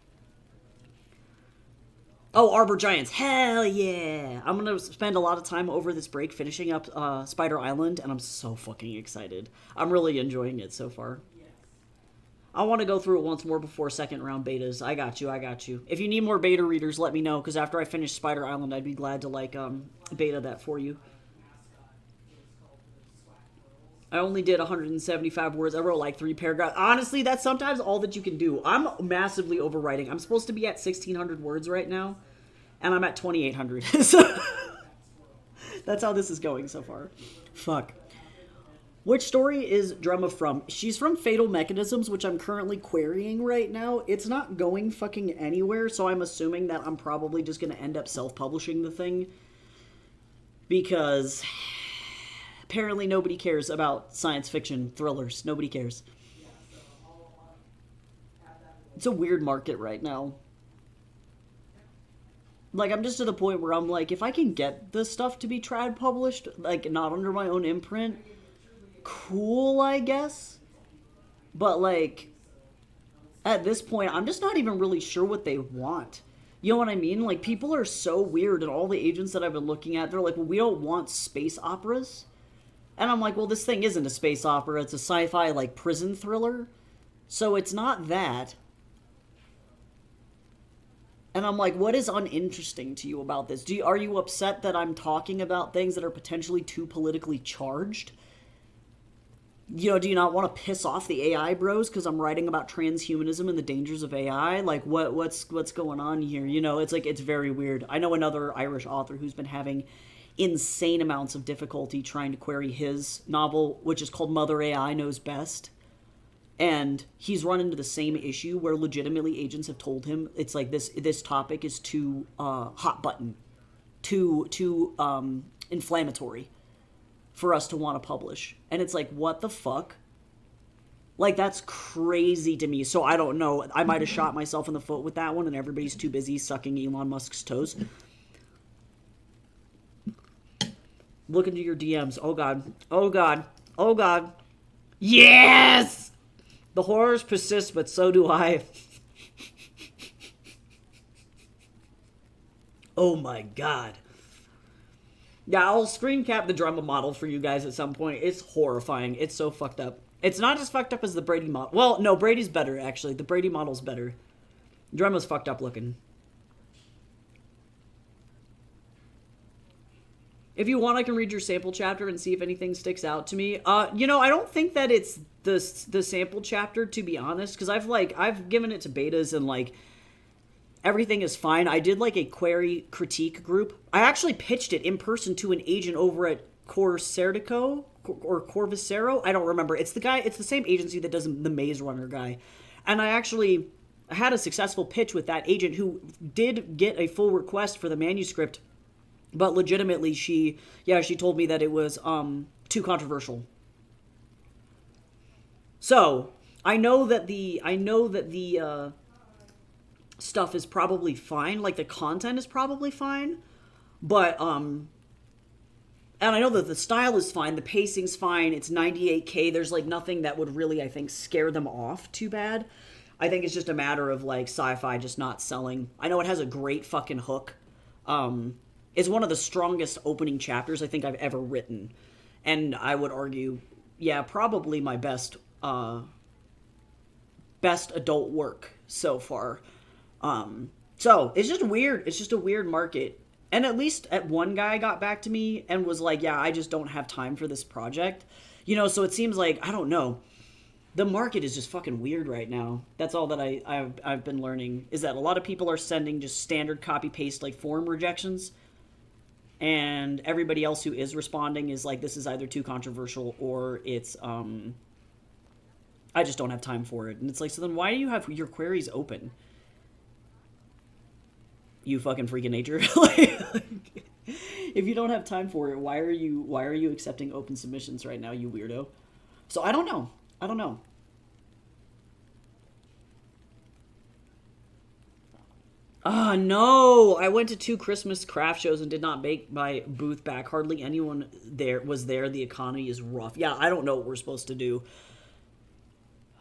Speaker 1: Oh, Arbor Giants. Hell yeah. I'm going to spend a lot of time over this break finishing up Spider Island, and I'm so fucking excited. I'm really enjoying it so far. I want to go through it once more before second round betas. I got you. If you need more beta readers, let me know, because after I finish Spider Island, I'd be glad to, like, beta that for you. I only did 175 words. I wrote like 3 paragraphs. Honestly, that's sometimes all that you can do. I'm massively overwriting. I'm supposed to be at 1,600 words right now, and I'm at 2,800. So that's how this is going so far. Fuck. Which story is Drema from? She's from Fatal Mechanisms, which I'm currently querying right now. It's not going fucking anywhere, so I'm assuming that I'm probably just going to end up self-publishing the thing. Because apparently nobody cares about science fiction thrillers. Nobody cares. It's a weird market right now. Like, I'm just to the point where I'm like, if I can get this stuff to be trad published, like, not under my own imprint, cool, I guess. But like at this point, I'm just not even really sure what they want. You know what I mean? Like, people are so weird, and all the agents that I've been looking at, they're like, well, we don't want space operas. And I'm like, well, this thing isn't a space opera. It's a sci-fi, like, prison thriller. So it's not that. And I'm like, what is uninteresting to you about this? Are you upset that I'm talking about things that are potentially too politically charged? You know, do you not want to piss off the AI bros because I'm writing about transhumanism and the dangers of AI? Like, what's going on here? You know, it's like, it's very weird. I know another Irish author who's been having insane amounts of difficulty trying to query his novel, which is called Mother AI Knows Best. And he's run into the same issue where legitimately agents have told him it's like this topic is too hot button, too inflammatory for us to want to publish. And it's like, what the fuck? Like, that's crazy to me. So I don't know. I might have shot myself in the foot with that one, and everybody's too busy sucking Elon Musk's toes. Look into your DMs. Oh god. Oh god. Oh god. Yes! The horrors persist, but so do I. Oh my god. Yeah, I'll screen cap the drama model for you guys at some point. It's horrifying. It's so fucked up. It's not as fucked up as the Brady model. Well, no, Brady's better, actually. The Brady model's better. Drama's fucked up looking. If you want, I can read your sample chapter and see if anything sticks out to me. You know, I don't think that it's the sample chapter, to be honest, because I've given it to betas and like everything is fine. I did like a query critique group. I actually pitched it in person to an agent over at Corsertico or Corvicero. I don't remember. It's the same agency that does the Maze Runner guy. And I actually had a successful pitch with that agent who did get a full request for the manuscript, but legitimately she told me that it was too controversial. So, I know that the stuff is probably fine, like the content is probably fine, but and I know that the style is fine, the pacing's fine, it's 98K, there's like nothing that would really, I think, scare them off too bad. I think it's just a matter of like sci-fi just not selling. I know it has a great fucking hook. It's one of the strongest opening chapters I think I've ever written, and I would argue, yeah, probably my best adult work so far. So it's just weird. It's just a weird market. And at least one guy got back to me and was like, yeah, I just don't have time for this project. You know, so it seems like, I don't know. The market is just fucking weird right now. That's all that I've been learning, is that a lot of people are sending just standard copy paste like form rejections. And everybody else who is responding is like, this is either too controversial or it's, I just don't have time for it. And it's like, so then why do you have your queries open? You fucking freak of nature. If you don't have time for it, why are you accepting open submissions right now, you weirdo? So I don't know. No, I went to 2 Christmas craft shows and did not make my booth back. Hardly anyone was there. The economy is rough. Yeah, I don't know what we're supposed to do.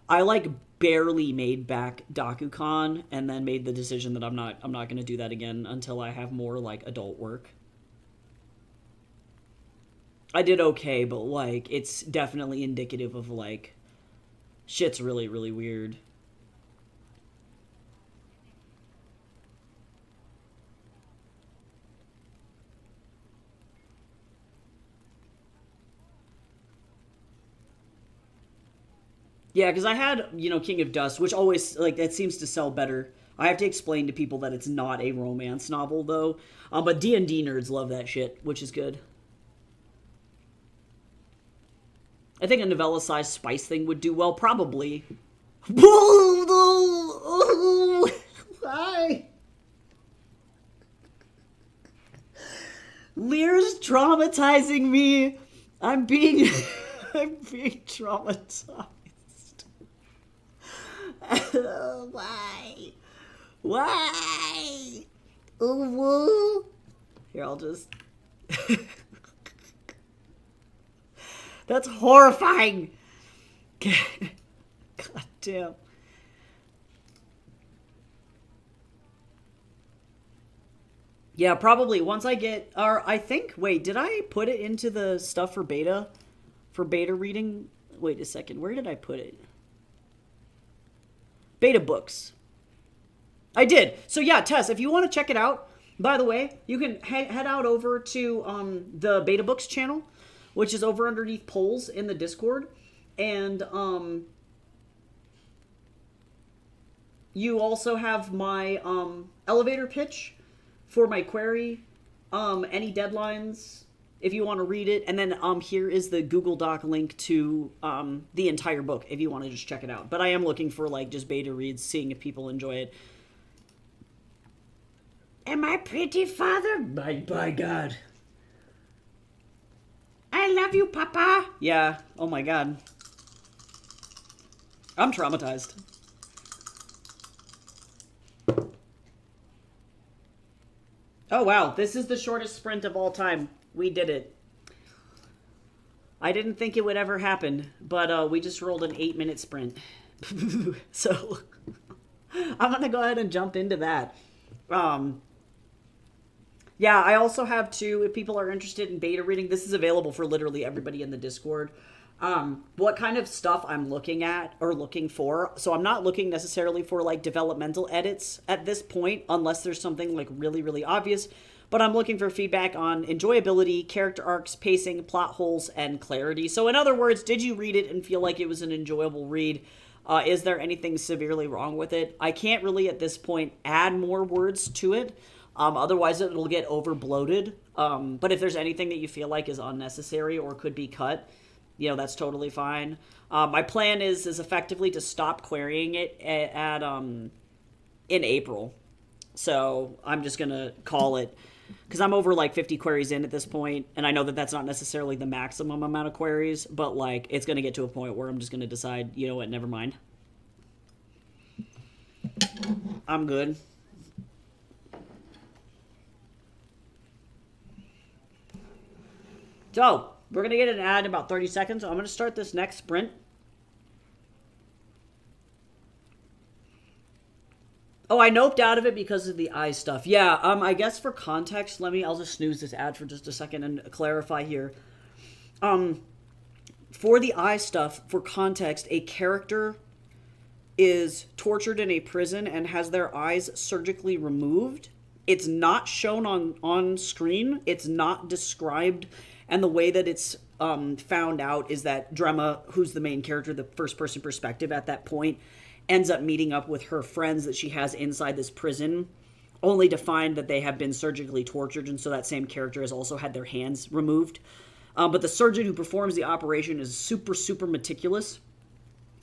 Speaker 1: I like barely made back DokuCon and then made the decision that I'm not going to do that again until I have more like adult work. I did okay, but like it's definitely indicative of like shit's really, really weird. Yeah, because I had, King of Dust, which always, like, that seems to sell better. I have to explain to people that it's not a romance novel, though. But D&D nerds love that shit, which is good. I think a novella-sized spice thing would do well, probably. Why? Lear's traumatizing me. I'm being traumatized. Why? Ooh. Here, I'll just... That's horrifying. God damn. Yeah, probably once I get, or I think, wait, did I put it into the stuff for beta? For beta reading? Wait a second, where did I put it? Beta books. I did. So yeah, Tess, if you want to check it out, by the way, you can head out over to the Beta Books channel, which is over underneath polls in the Discord. And you also have my elevator pitch for my query, any deadlines if you want to read it. And then here is the Google Doc link to the entire book if you want to just check it out. But I am looking for like just beta reads, seeing if people enjoy it. Am I pretty, father? By God. I love you, Papa. Yeah, oh my God. I'm traumatized. Oh wow, this is the shortest sprint of all time. We did it. I didn't think it would ever happen, but we just rolled an 8-minute sprint. So I'm gonna go ahead and jump into that. Yeah, I also have too, if people are interested in beta reading, this is available for literally everybody in the Discord. What kind of stuff I'm looking at or looking for. So I'm not looking necessarily for like developmental edits at this point, unless there's something like really, really obvious. But I'm looking for feedback on enjoyability, character arcs, pacing, plot holes, and clarity. So in other words, did you read it and feel like it was an enjoyable read? Is there anything severely wrong with it? I can't really at this point add more words to it. Otherwise, it'll get over bloated. But if there's anything that you feel like is unnecessary or could be cut, you know, that's totally fine. My plan is effectively to stop querying it at in April. So I'm just gonna call it, because I'm over like 50 queries in at this point, and I know that that's not necessarily the maximum amount of queries, but like it's gonna get to a point where I'm just gonna decide, you know what, never mind. I'm good. So, we're going to get an ad in about 30 seconds. I'm going to start this next sprint. Oh, I noped out of it because of the eye stuff. Yeah, I guess for context, I'll just snooze this ad for just a second and clarify here. For the eye stuff, for context, a character is tortured in a prison and has their eyes surgically removed. It's not shown on screen. It's not described. And the way that it's found out is that Drema, who's the main character, the first-person perspective at that point, ends up meeting up with her friends that she has inside this prison, only to find that they have been surgically tortured, and so that same character has also had their hands removed. But the surgeon who performs the operation is super, super meticulous.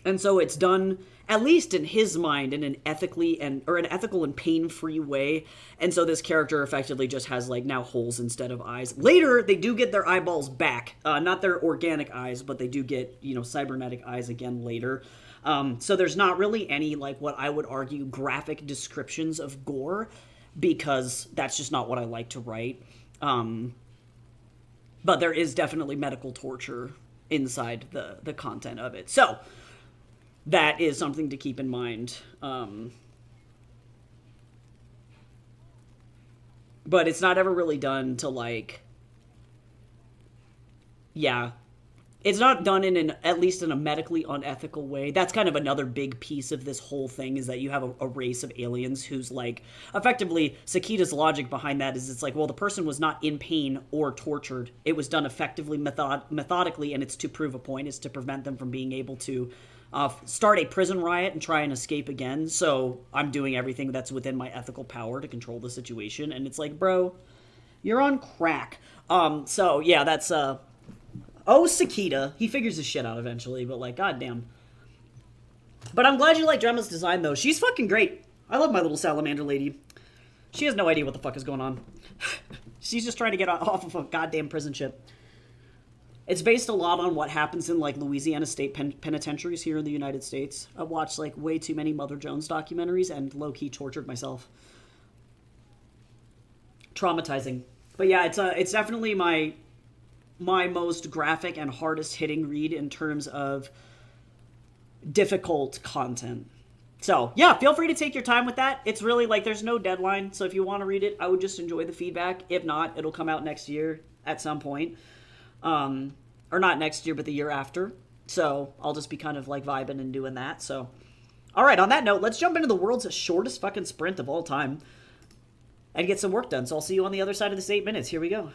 Speaker 1: And so it's done, at least in his mind, in an ethical and pain-free way. And so this character effectively just has like now holes instead of eyes. Later, they do get their eyeballs back. Not their organic eyes, but they do get, you know, cybernetic eyes again later. So there's not really any, like, what I would argue graphic descriptions of gore, because that's just not what I like to write. But there is definitely medical torture inside the content of it. So that is something to keep in mind. But it's not ever really done to, like, yeah. It's not done at least in a medically unethical way. That's kind of another big piece of this whole thing, is that you have a race of aliens who's like, effectively, Sakita's logic behind that is it's like, well, the person was not in pain or tortured. It was done effectively, methodically, and it's to prove a point. It's to prevent them from being able to start a prison riot and try and escape again. So I'm doing everything that's within my ethical power to control the situation. And it's like, bro, you're on crack. So yeah, that's oh, Sakita. He figures his shit out eventually, but like, goddamn. But I'm glad you like Drema's design, though. She's fucking great. I love my little salamander lady. She has no idea what the fuck is going on. She's just trying to get off of a goddamn prison ship. It's based a lot on what happens in, like, Louisiana state penitentiaries here in the United States. I watched, like, way too many Mother Jones documentaries and low-key tortured myself. Traumatizing. But yeah, it's definitely my most graphic and hardest hitting read in terms of difficult content. So, yeah, feel free to take your time with that. It's really like there's no deadline. So, if you want to read it, I would just enjoy the feedback. If not, it'll come out next year at some point. Or not next year, but the year after. So, I'll just be kind of like vibing and doing that. So, all right, on that note, let's jump into the world's shortest fucking sprint of all time and get some work done. So, I'll see you on the other side of this 8 minutes. Here we go.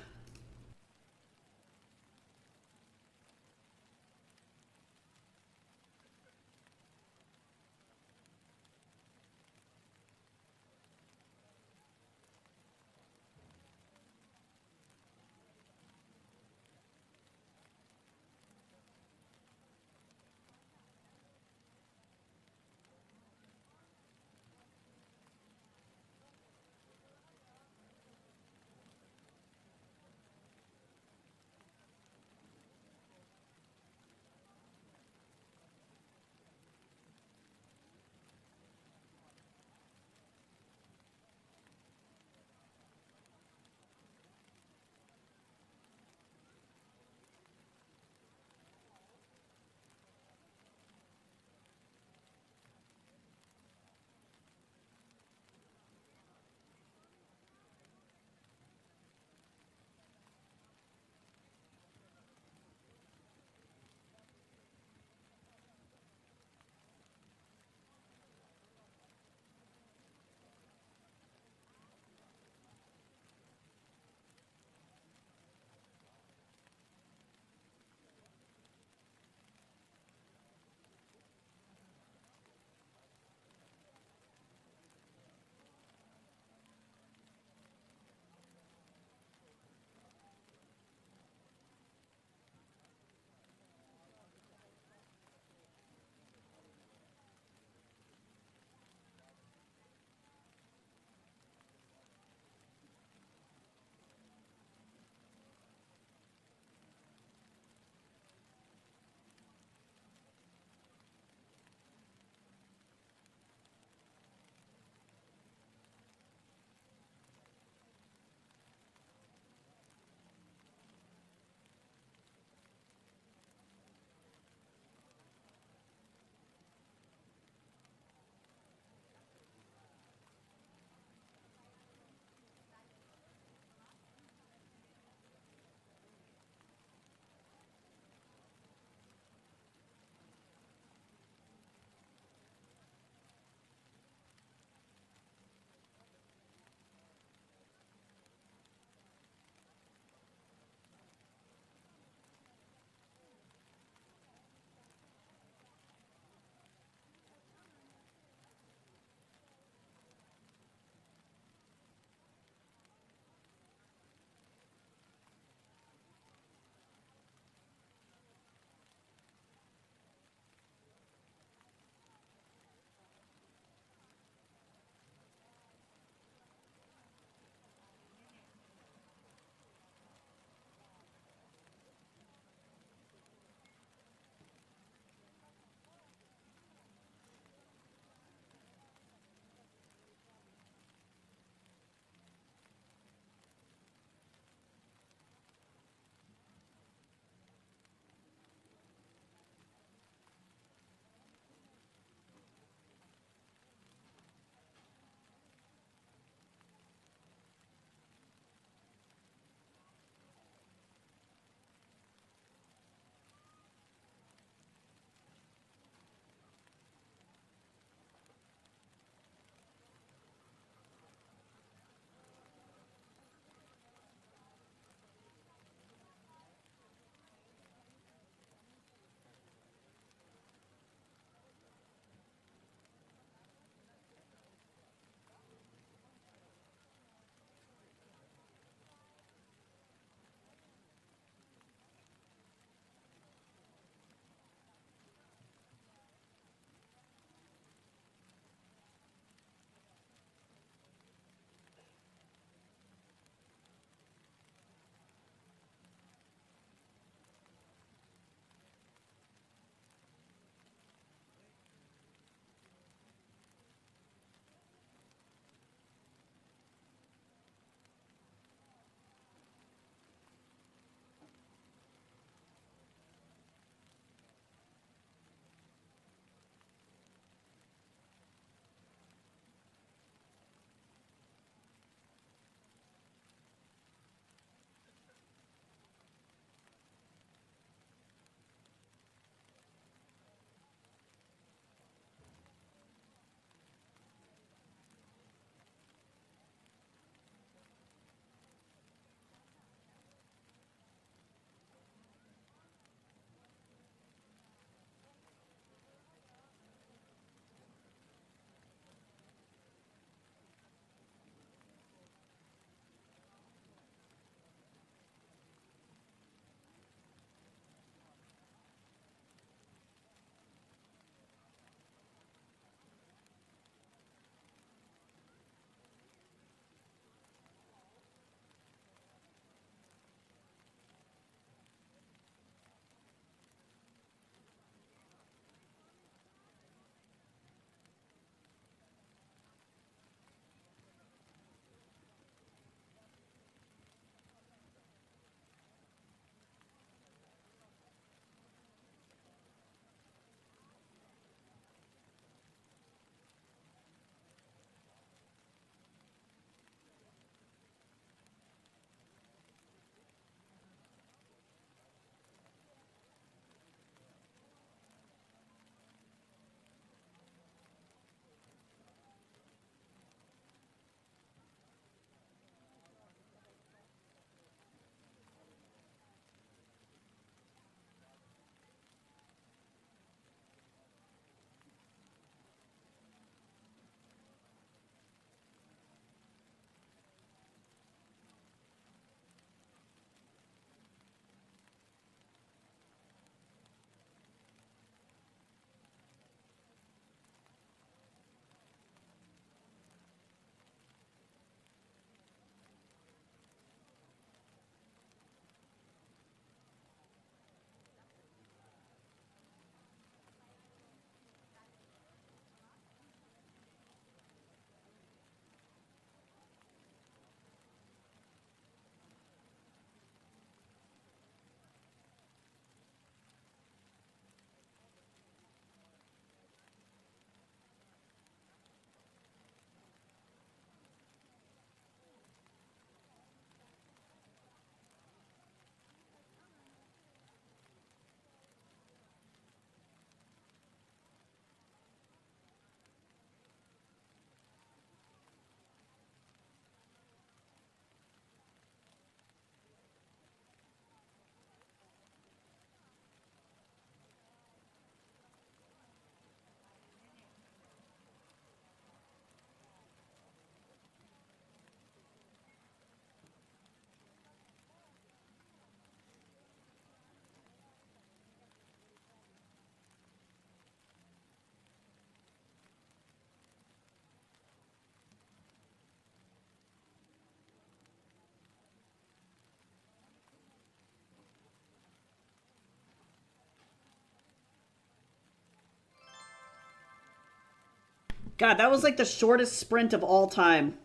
Speaker 1: God, that was like the shortest sprint of all time.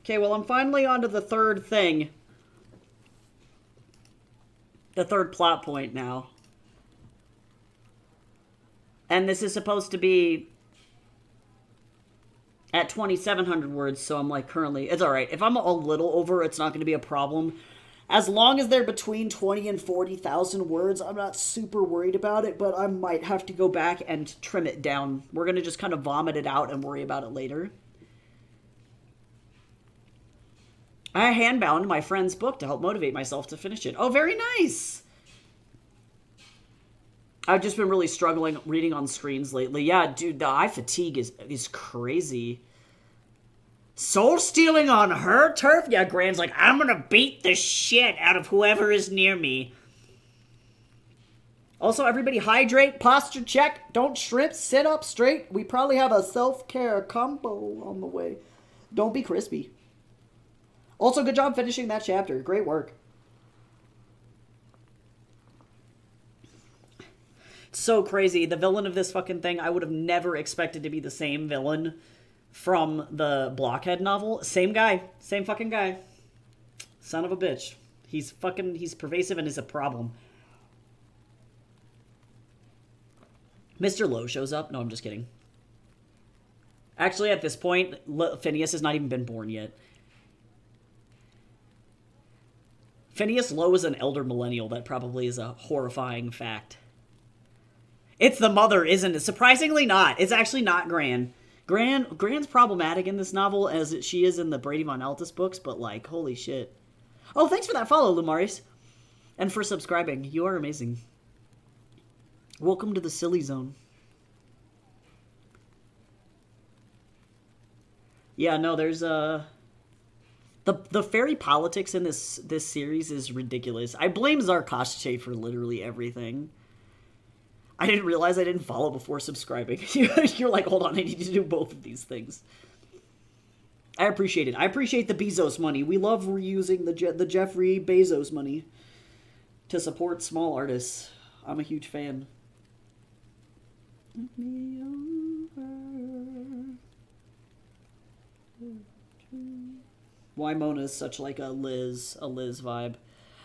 Speaker 1: Okay, well, I'm finally onto the third thing. The third plot point now. And this is supposed to be at 2,700 words, so I'm like currently... It's alright. If I'm a little over, it's not going to be a problem. As long as they're between 20 and 40,000 words, I'm not super worried about it, but I might have to go back and trim it down. We're going to just kind of vomit it out and worry about it later. I handbound my friend's book to help motivate myself to finish it. Oh, very nice! I've just been really struggling reading on screens lately. Yeah, dude, the eye fatigue is crazy. Soul stealing on her turf? Yeah, Gran's like, I'm gonna beat the shit out of whoever is near me. Also, everybody hydrate, posture check, don't shrimp, sit up straight. We probably have a self-care combo on the way. Don't be crispy. Also, good job finishing that chapter. Great work. So crazy. The villain of this fucking thing, I would have never expected to be the same villain from the Blockhead novel. Same guy. Same fucking guy. Son of a bitch. He's pervasive and is a problem. Mr. Lowe shows up. No, I'm just kidding. Actually, at this point, Phineas has not even been born yet. Phineas Lowe is an elder millennial. That probably is a horrifying fact. It's the mother, isn't it? Surprisingly not. It's actually not Gran. Gran's problematic in this novel as she is in the Brady Von Altus books, but like, holy shit. Oh, thanks for that follow, Lumaris. And for subscribing. You are amazing. Welcome to the silly zone. Yeah, no, there's the fairy politics in this series is ridiculous. I blame Zarkasche for literally everything. I didn't realize I didn't follow before subscribing. You're like, hold on, I need to do both of these things. I appreciate it. I appreciate the Bezos money. We love reusing the Jeffrey Bezos money to support small artists. I'm a huge fan. Why Mona's such like a Liz vibe.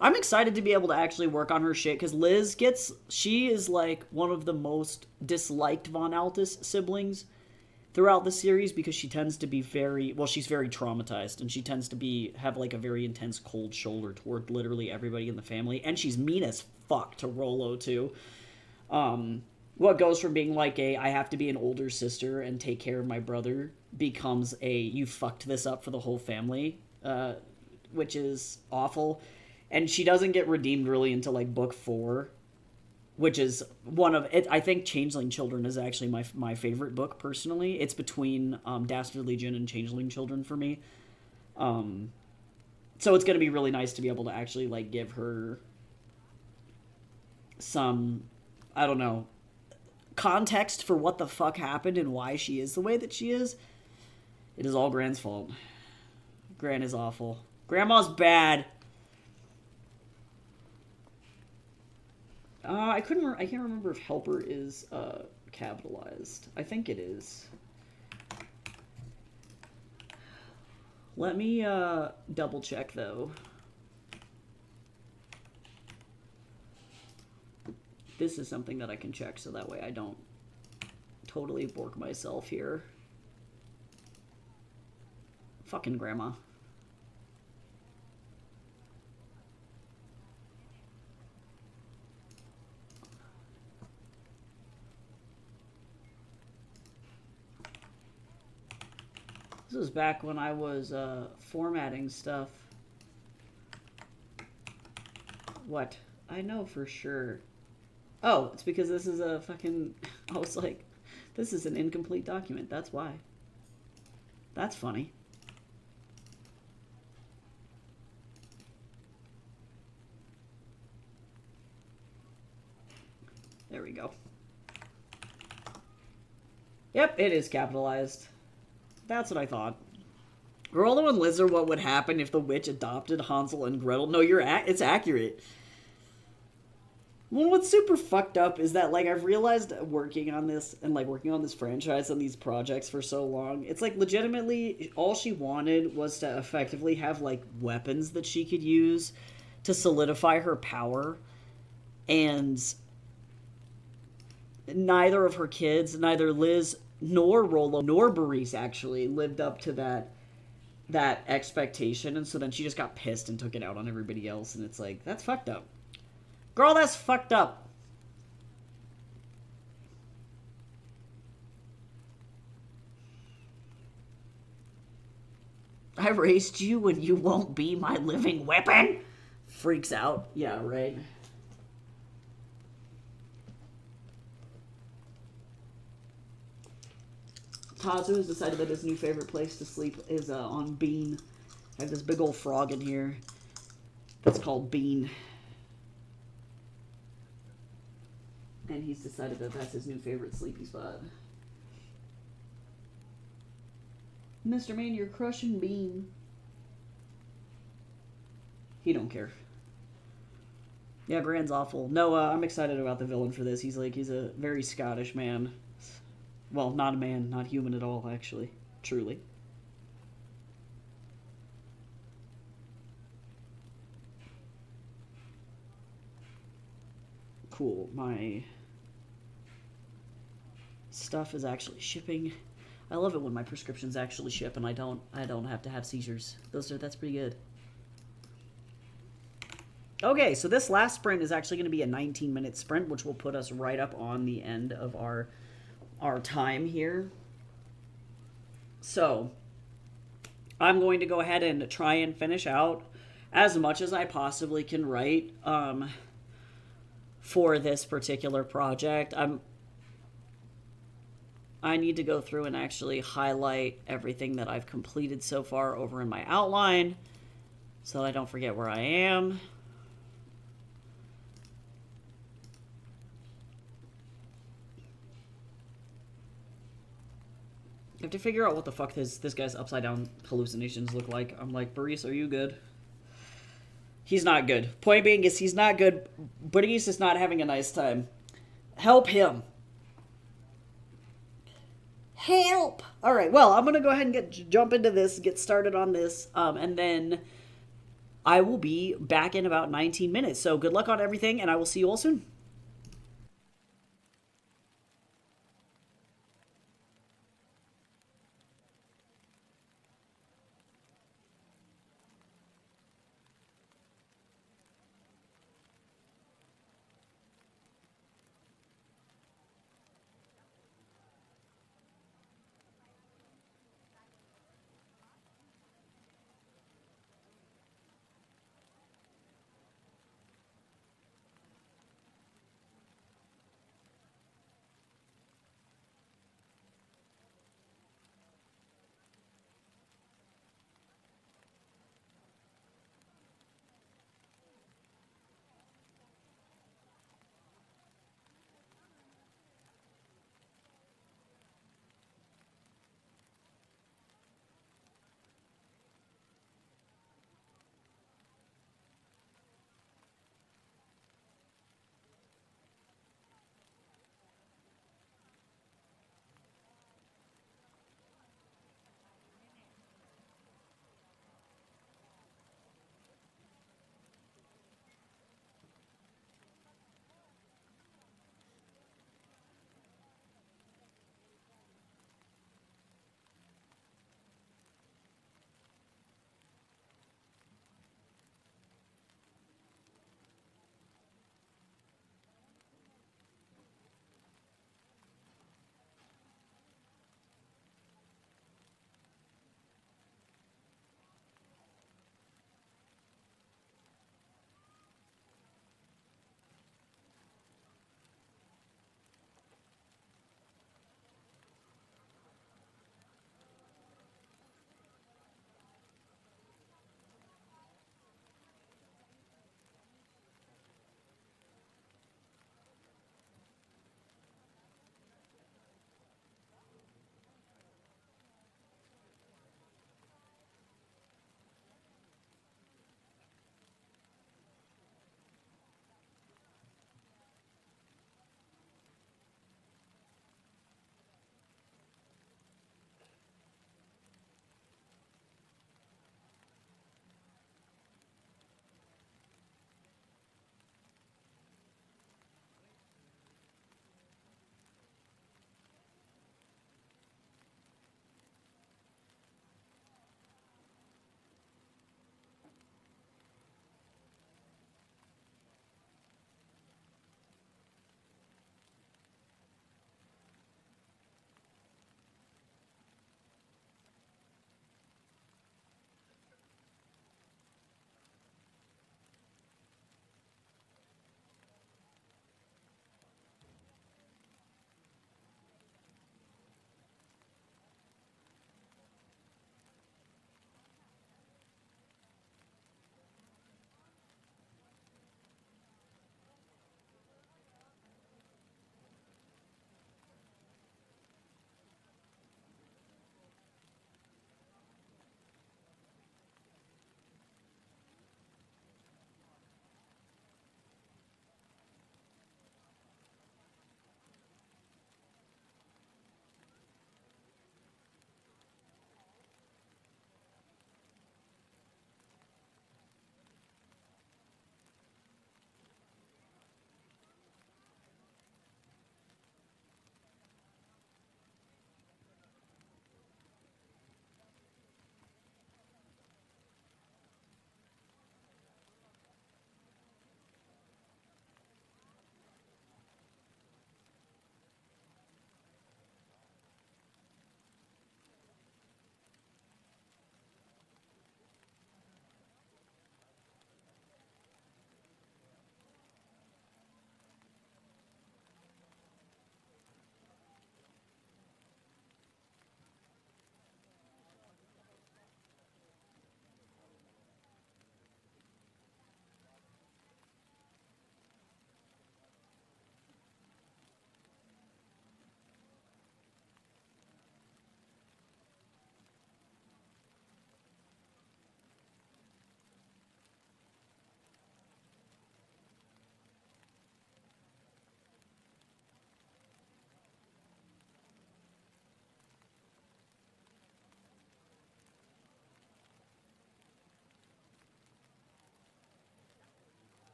Speaker 1: I'm excited to be able to actually work on her shit, because she is like one of the most disliked Von Altus siblings throughout the series, because she tends to be she's very traumatized, and she tends to have like a very intense cold shoulder toward literally everybody in the family, and she's mean as fuck to Rollo too. What goes from being like I have to be an older sister and take care of my brother becomes you fucked this up for the whole family, which is awful. And she doesn't get redeemed really until like book 4, which is one of it. I think Changeling Children is actually my favorite book personally. It's between Dastard Legion and Changeling Children for me. So it's gonna be really nice to be able to actually like give her some, I don't know, context for what the fuck happened and why she is the way that she is. It is all Gran's fault. Gran is awful. Grandma's bad. I can't remember if helper is capitalized. I think it is. Let me double check though. This is something that I can check so that way I don't totally bork myself here. Fucking grandma. This was back when I was formatting stuff. What? I know for sure. Oh, it's because this is a fucking... I was like, this is an incomplete document. That's why. That's funny. There we go. Yep, it is capitalized. That's what I thought. Rollo and Liz are what would happen if the witch adopted Hansel and Gretel. No, it's accurate. Well, what's super fucked up is that, like, I've realized working on this and, like, working on this franchise and these projects for so long, it's, like, legitimately all she wanted was to effectively have, like, weapons that she could use to solidify her power. And neither of her kids, neither Liz nor Rolo nor Baris actually lived up to that expectation, and so then she just got pissed and took it out on everybody else, and it's like, that's fucked up. Girl, that's fucked up. I raised you and you won't be my living weapon? Freaks out. Yeah, right. Tazu has decided that his new favorite place to sleep is on Bean. I have this big old frog in here that's called Bean. And he's decided that that's his new favorite sleepy spot. Mr. Man, you're crushing Bean. He don't care. Yeah, Grand's awful. No, I'm excited about the villain for this. He's a very Scottish man. Well, not a man, not human at all, actually. Truly. Cool. My stuff is actually shipping. I love it when my prescriptions actually ship and I don't have to have seizures. That's pretty good. Okay, so this last sprint is actually going to be a 19-minute sprint, which will put us right up on the end of our time here. So, I'm going to go ahead and try and finish out as much as I possibly can write for this particular project. I need to go through and actually highlight everything that I've completed so far over in my outline so that I don't forget where I am. I have to figure out what the fuck this guy's upside down hallucinations look like. I'm like, Baris, are you good? He's not good. Point being is he's not good. Baris is not having a nice time. Help him. Help! Alright, well, I'm going to go ahead and jump into this, get started on this, and then I will be back in about 19 minutes. So good luck on everything, and I will see you all soon.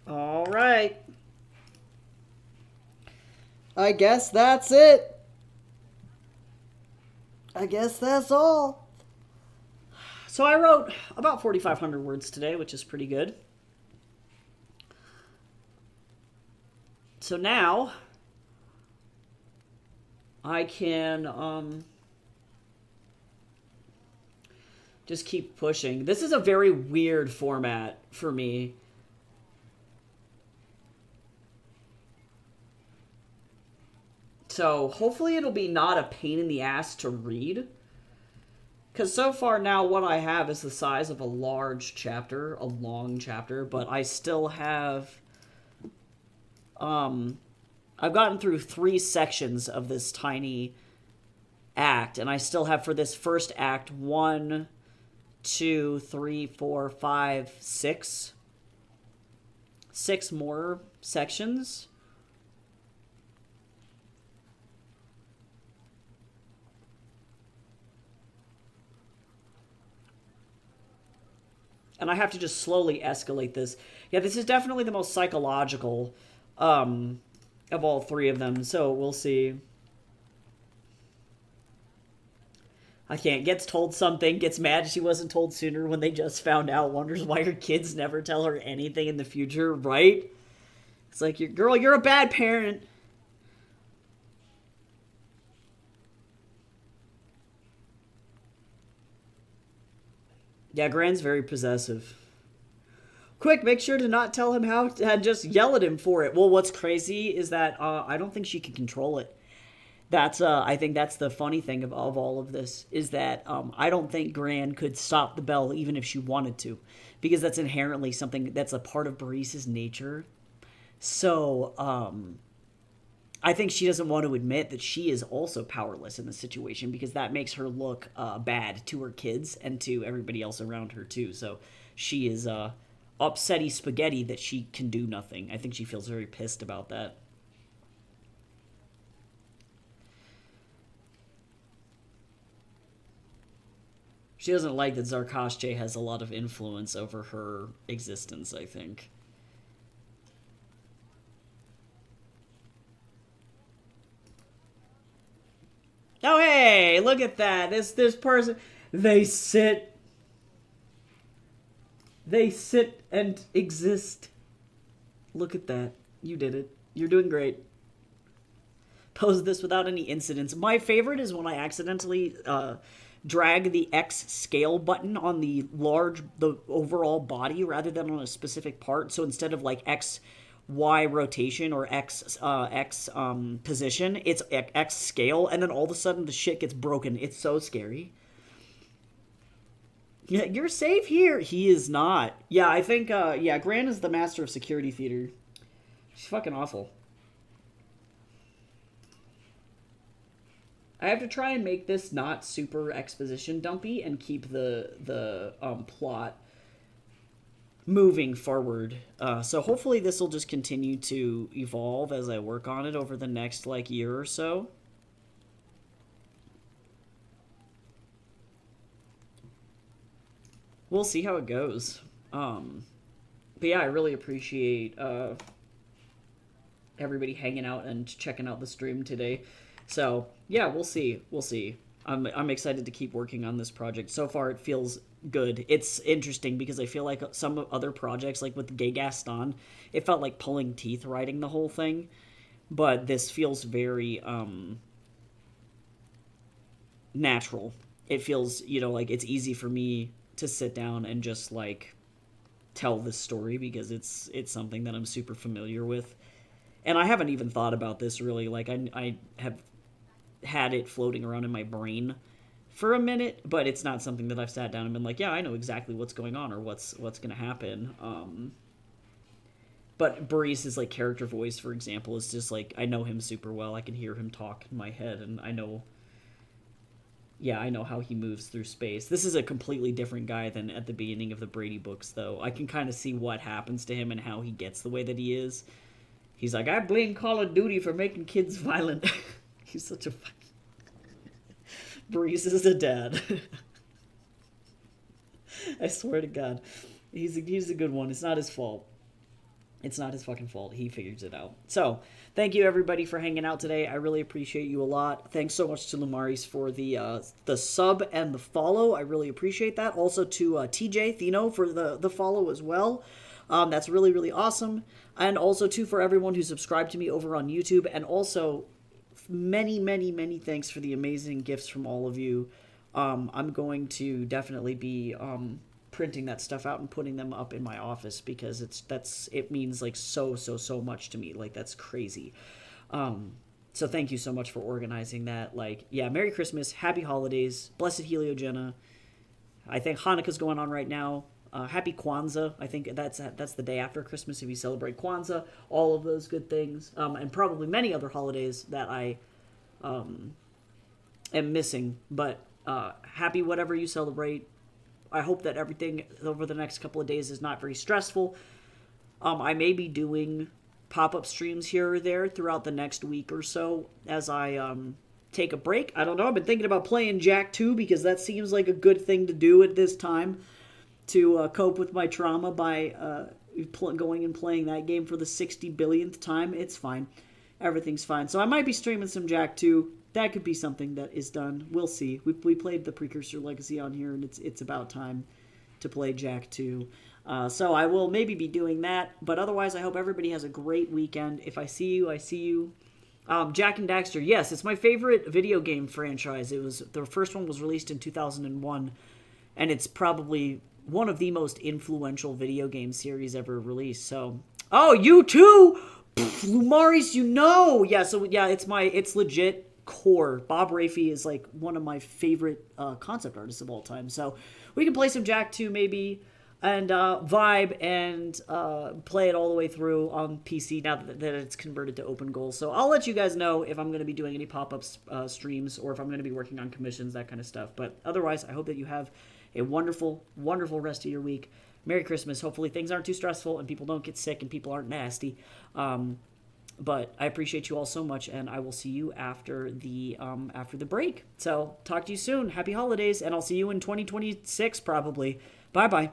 Speaker 1: All right. I guess that's it. I guess that's all. So I wrote about 4,500 words today, which is pretty good. So now I can just keep pushing. This is a very weird format for me. So hopefully it'll be not a pain in the ass to read. Because so far now what I have is the size of a large chapter, a long chapter, but I still have... I've gotten through 3 sections of this tiny act, and I still have for this first act 1, 2, 3, 4, 5, 6. 6 more sections. And I have to just slowly escalate this. Yeah, this is definitely the most psychological of all 3 of them, so we'll see. I can't. Gets told something, gets mad she wasn't told sooner when they just found out, wonders why her kids never tell her anything in the future, right? It's like, girl, you're a bad parent. Yeah, Gran's very possessive. Quick, make sure to not tell him how and just yell at him for it. Well, what's crazy is that I don't think she can control it. That's I think that's the funny thing of all of this is that I don't think Gran could stop the bell even if she wanted to, because that's inherently something that's a part of Baris's nature. So I think she doesn't want to admit that she is also powerless in the situation, because that makes her look bad to her kids and to everybody else around her too. So she is upsetty spaghetti that she can do nothing. I think she feels very pissed about that. She doesn't like that Zarkasche has a lot of influence over her existence, I think. Oh, hey, look at that. This person, they sit and exist. Look at that. You did it. You're doing great. Pose this without any incidents. My favorite is when I accidentally drag the X scale button on the overall body rather than on a specific part. So instead of like X, Y rotation or X position, it's X scale, and then all of a sudden the shit gets broken. It's so scary. Yeah, you're safe here. He is not. Yeah, I think. Yeah, Gran is the master of security theater. She's fucking awful. I have to try and make this not super exposition dumpy and keep the plot moving forward. So hopefully this will just continue to evolve as I work on it over the next like year or so. We'll see how it goes. But yeah, I really appreciate everybody hanging out and checking out the stream today. So yeah, we'll see. We'll see. I'm excited to keep working on this project. So far, it feels good. It's interesting because I feel like some other projects, like with Gay Gaston, it felt like pulling teeth writing the whole thing. But this feels very natural. It feels, like it's easy for me to sit down and just like tell this story because it's something that I'm super familiar with. And I haven't even thought about this really. Like I have had it floating around in my brain for a minute, but it's not something that I've sat down and been like, yeah, I know exactly what's going on or what's going to happen. But Baris's like character voice, for example, is just like, I know him super well. I can hear him talk in my head, and I know how he moves through space. This is a completely different guy than at the beginning of the Brady books, though. I can kind of see what happens to him and how he gets the way that he is. He's like, I blame Call of Duty for making kids violent. He's such a fucking... Baris is a dad. I swear to God. He's a good one. It's not his fault. It's not his fucking fault. He figures it out. So, thank you everybody for hanging out today. I really appreciate you a lot. Thanks so much to Lumaris for the sub and the follow. I really appreciate that. Also to TJ Thino for the follow as well. That's really, really awesome. And also too for everyone who subscribed to me over on YouTube. And also many, many, many thanks for the amazing gifts from all of you. I'm going to definitely be printing that stuff out and putting them up in my office because it means like so much to me. Like that's crazy. So thank you so much for organizing that. Like, yeah, Merry Christmas, Happy Holidays, Blessed Heliogenna. I think Hanukkah's going on right now. Happy Kwanzaa. I think that's the day after Christmas if you celebrate Kwanzaa. All of those good things, and probably many other holidays that I am missing. But happy whatever you celebrate. I hope that everything over the next couple of days is not very stressful. I may be doing pop-up streams here or there throughout the next week or so as I take a break. I don't know. I've been thinking about playing Jack 2 because that seems like a good thing to do at this time to cope with my trauma by going and playing that game for the 60 billionth time. It's fine. Everything's fine. So I might be streaming some Jack 2. That could be something that is done. We'll see. We played the Precursor Legacy on here, and it's about time to play Jack 2. So I will maybe be doing that. But otherwise, I hope everybody has a great weekend. If I see you, I see you. Jack and Daxter, yes, it's my favorite video game franchise. The first one was released in 2001, and it's probably one of the most influential video game series ever released. So, oh, you too, Lumaris, yeah, it's legit core. Bob Rafey is like one of my favorite concept artists of all time. So we can play some Jack 2 maybe and vibe and play it all the way through on PC now that it's converted to open goal. So I'll let you guys know if I'm going to be doing any pop-up streams or if I'm going to be working on commissions, that kind of stuff. But otherwise, I hope that you have a wonderful, wonderful rest of your week. Merry Christmas. Hopefully things aren't too stressful and people don't get sick and people aren't nasty. But I appreciate you all so much, and I will see you after the break. So talk to you soon. Happy holidays, and I'll see you in 2026 probably. Bye-bye.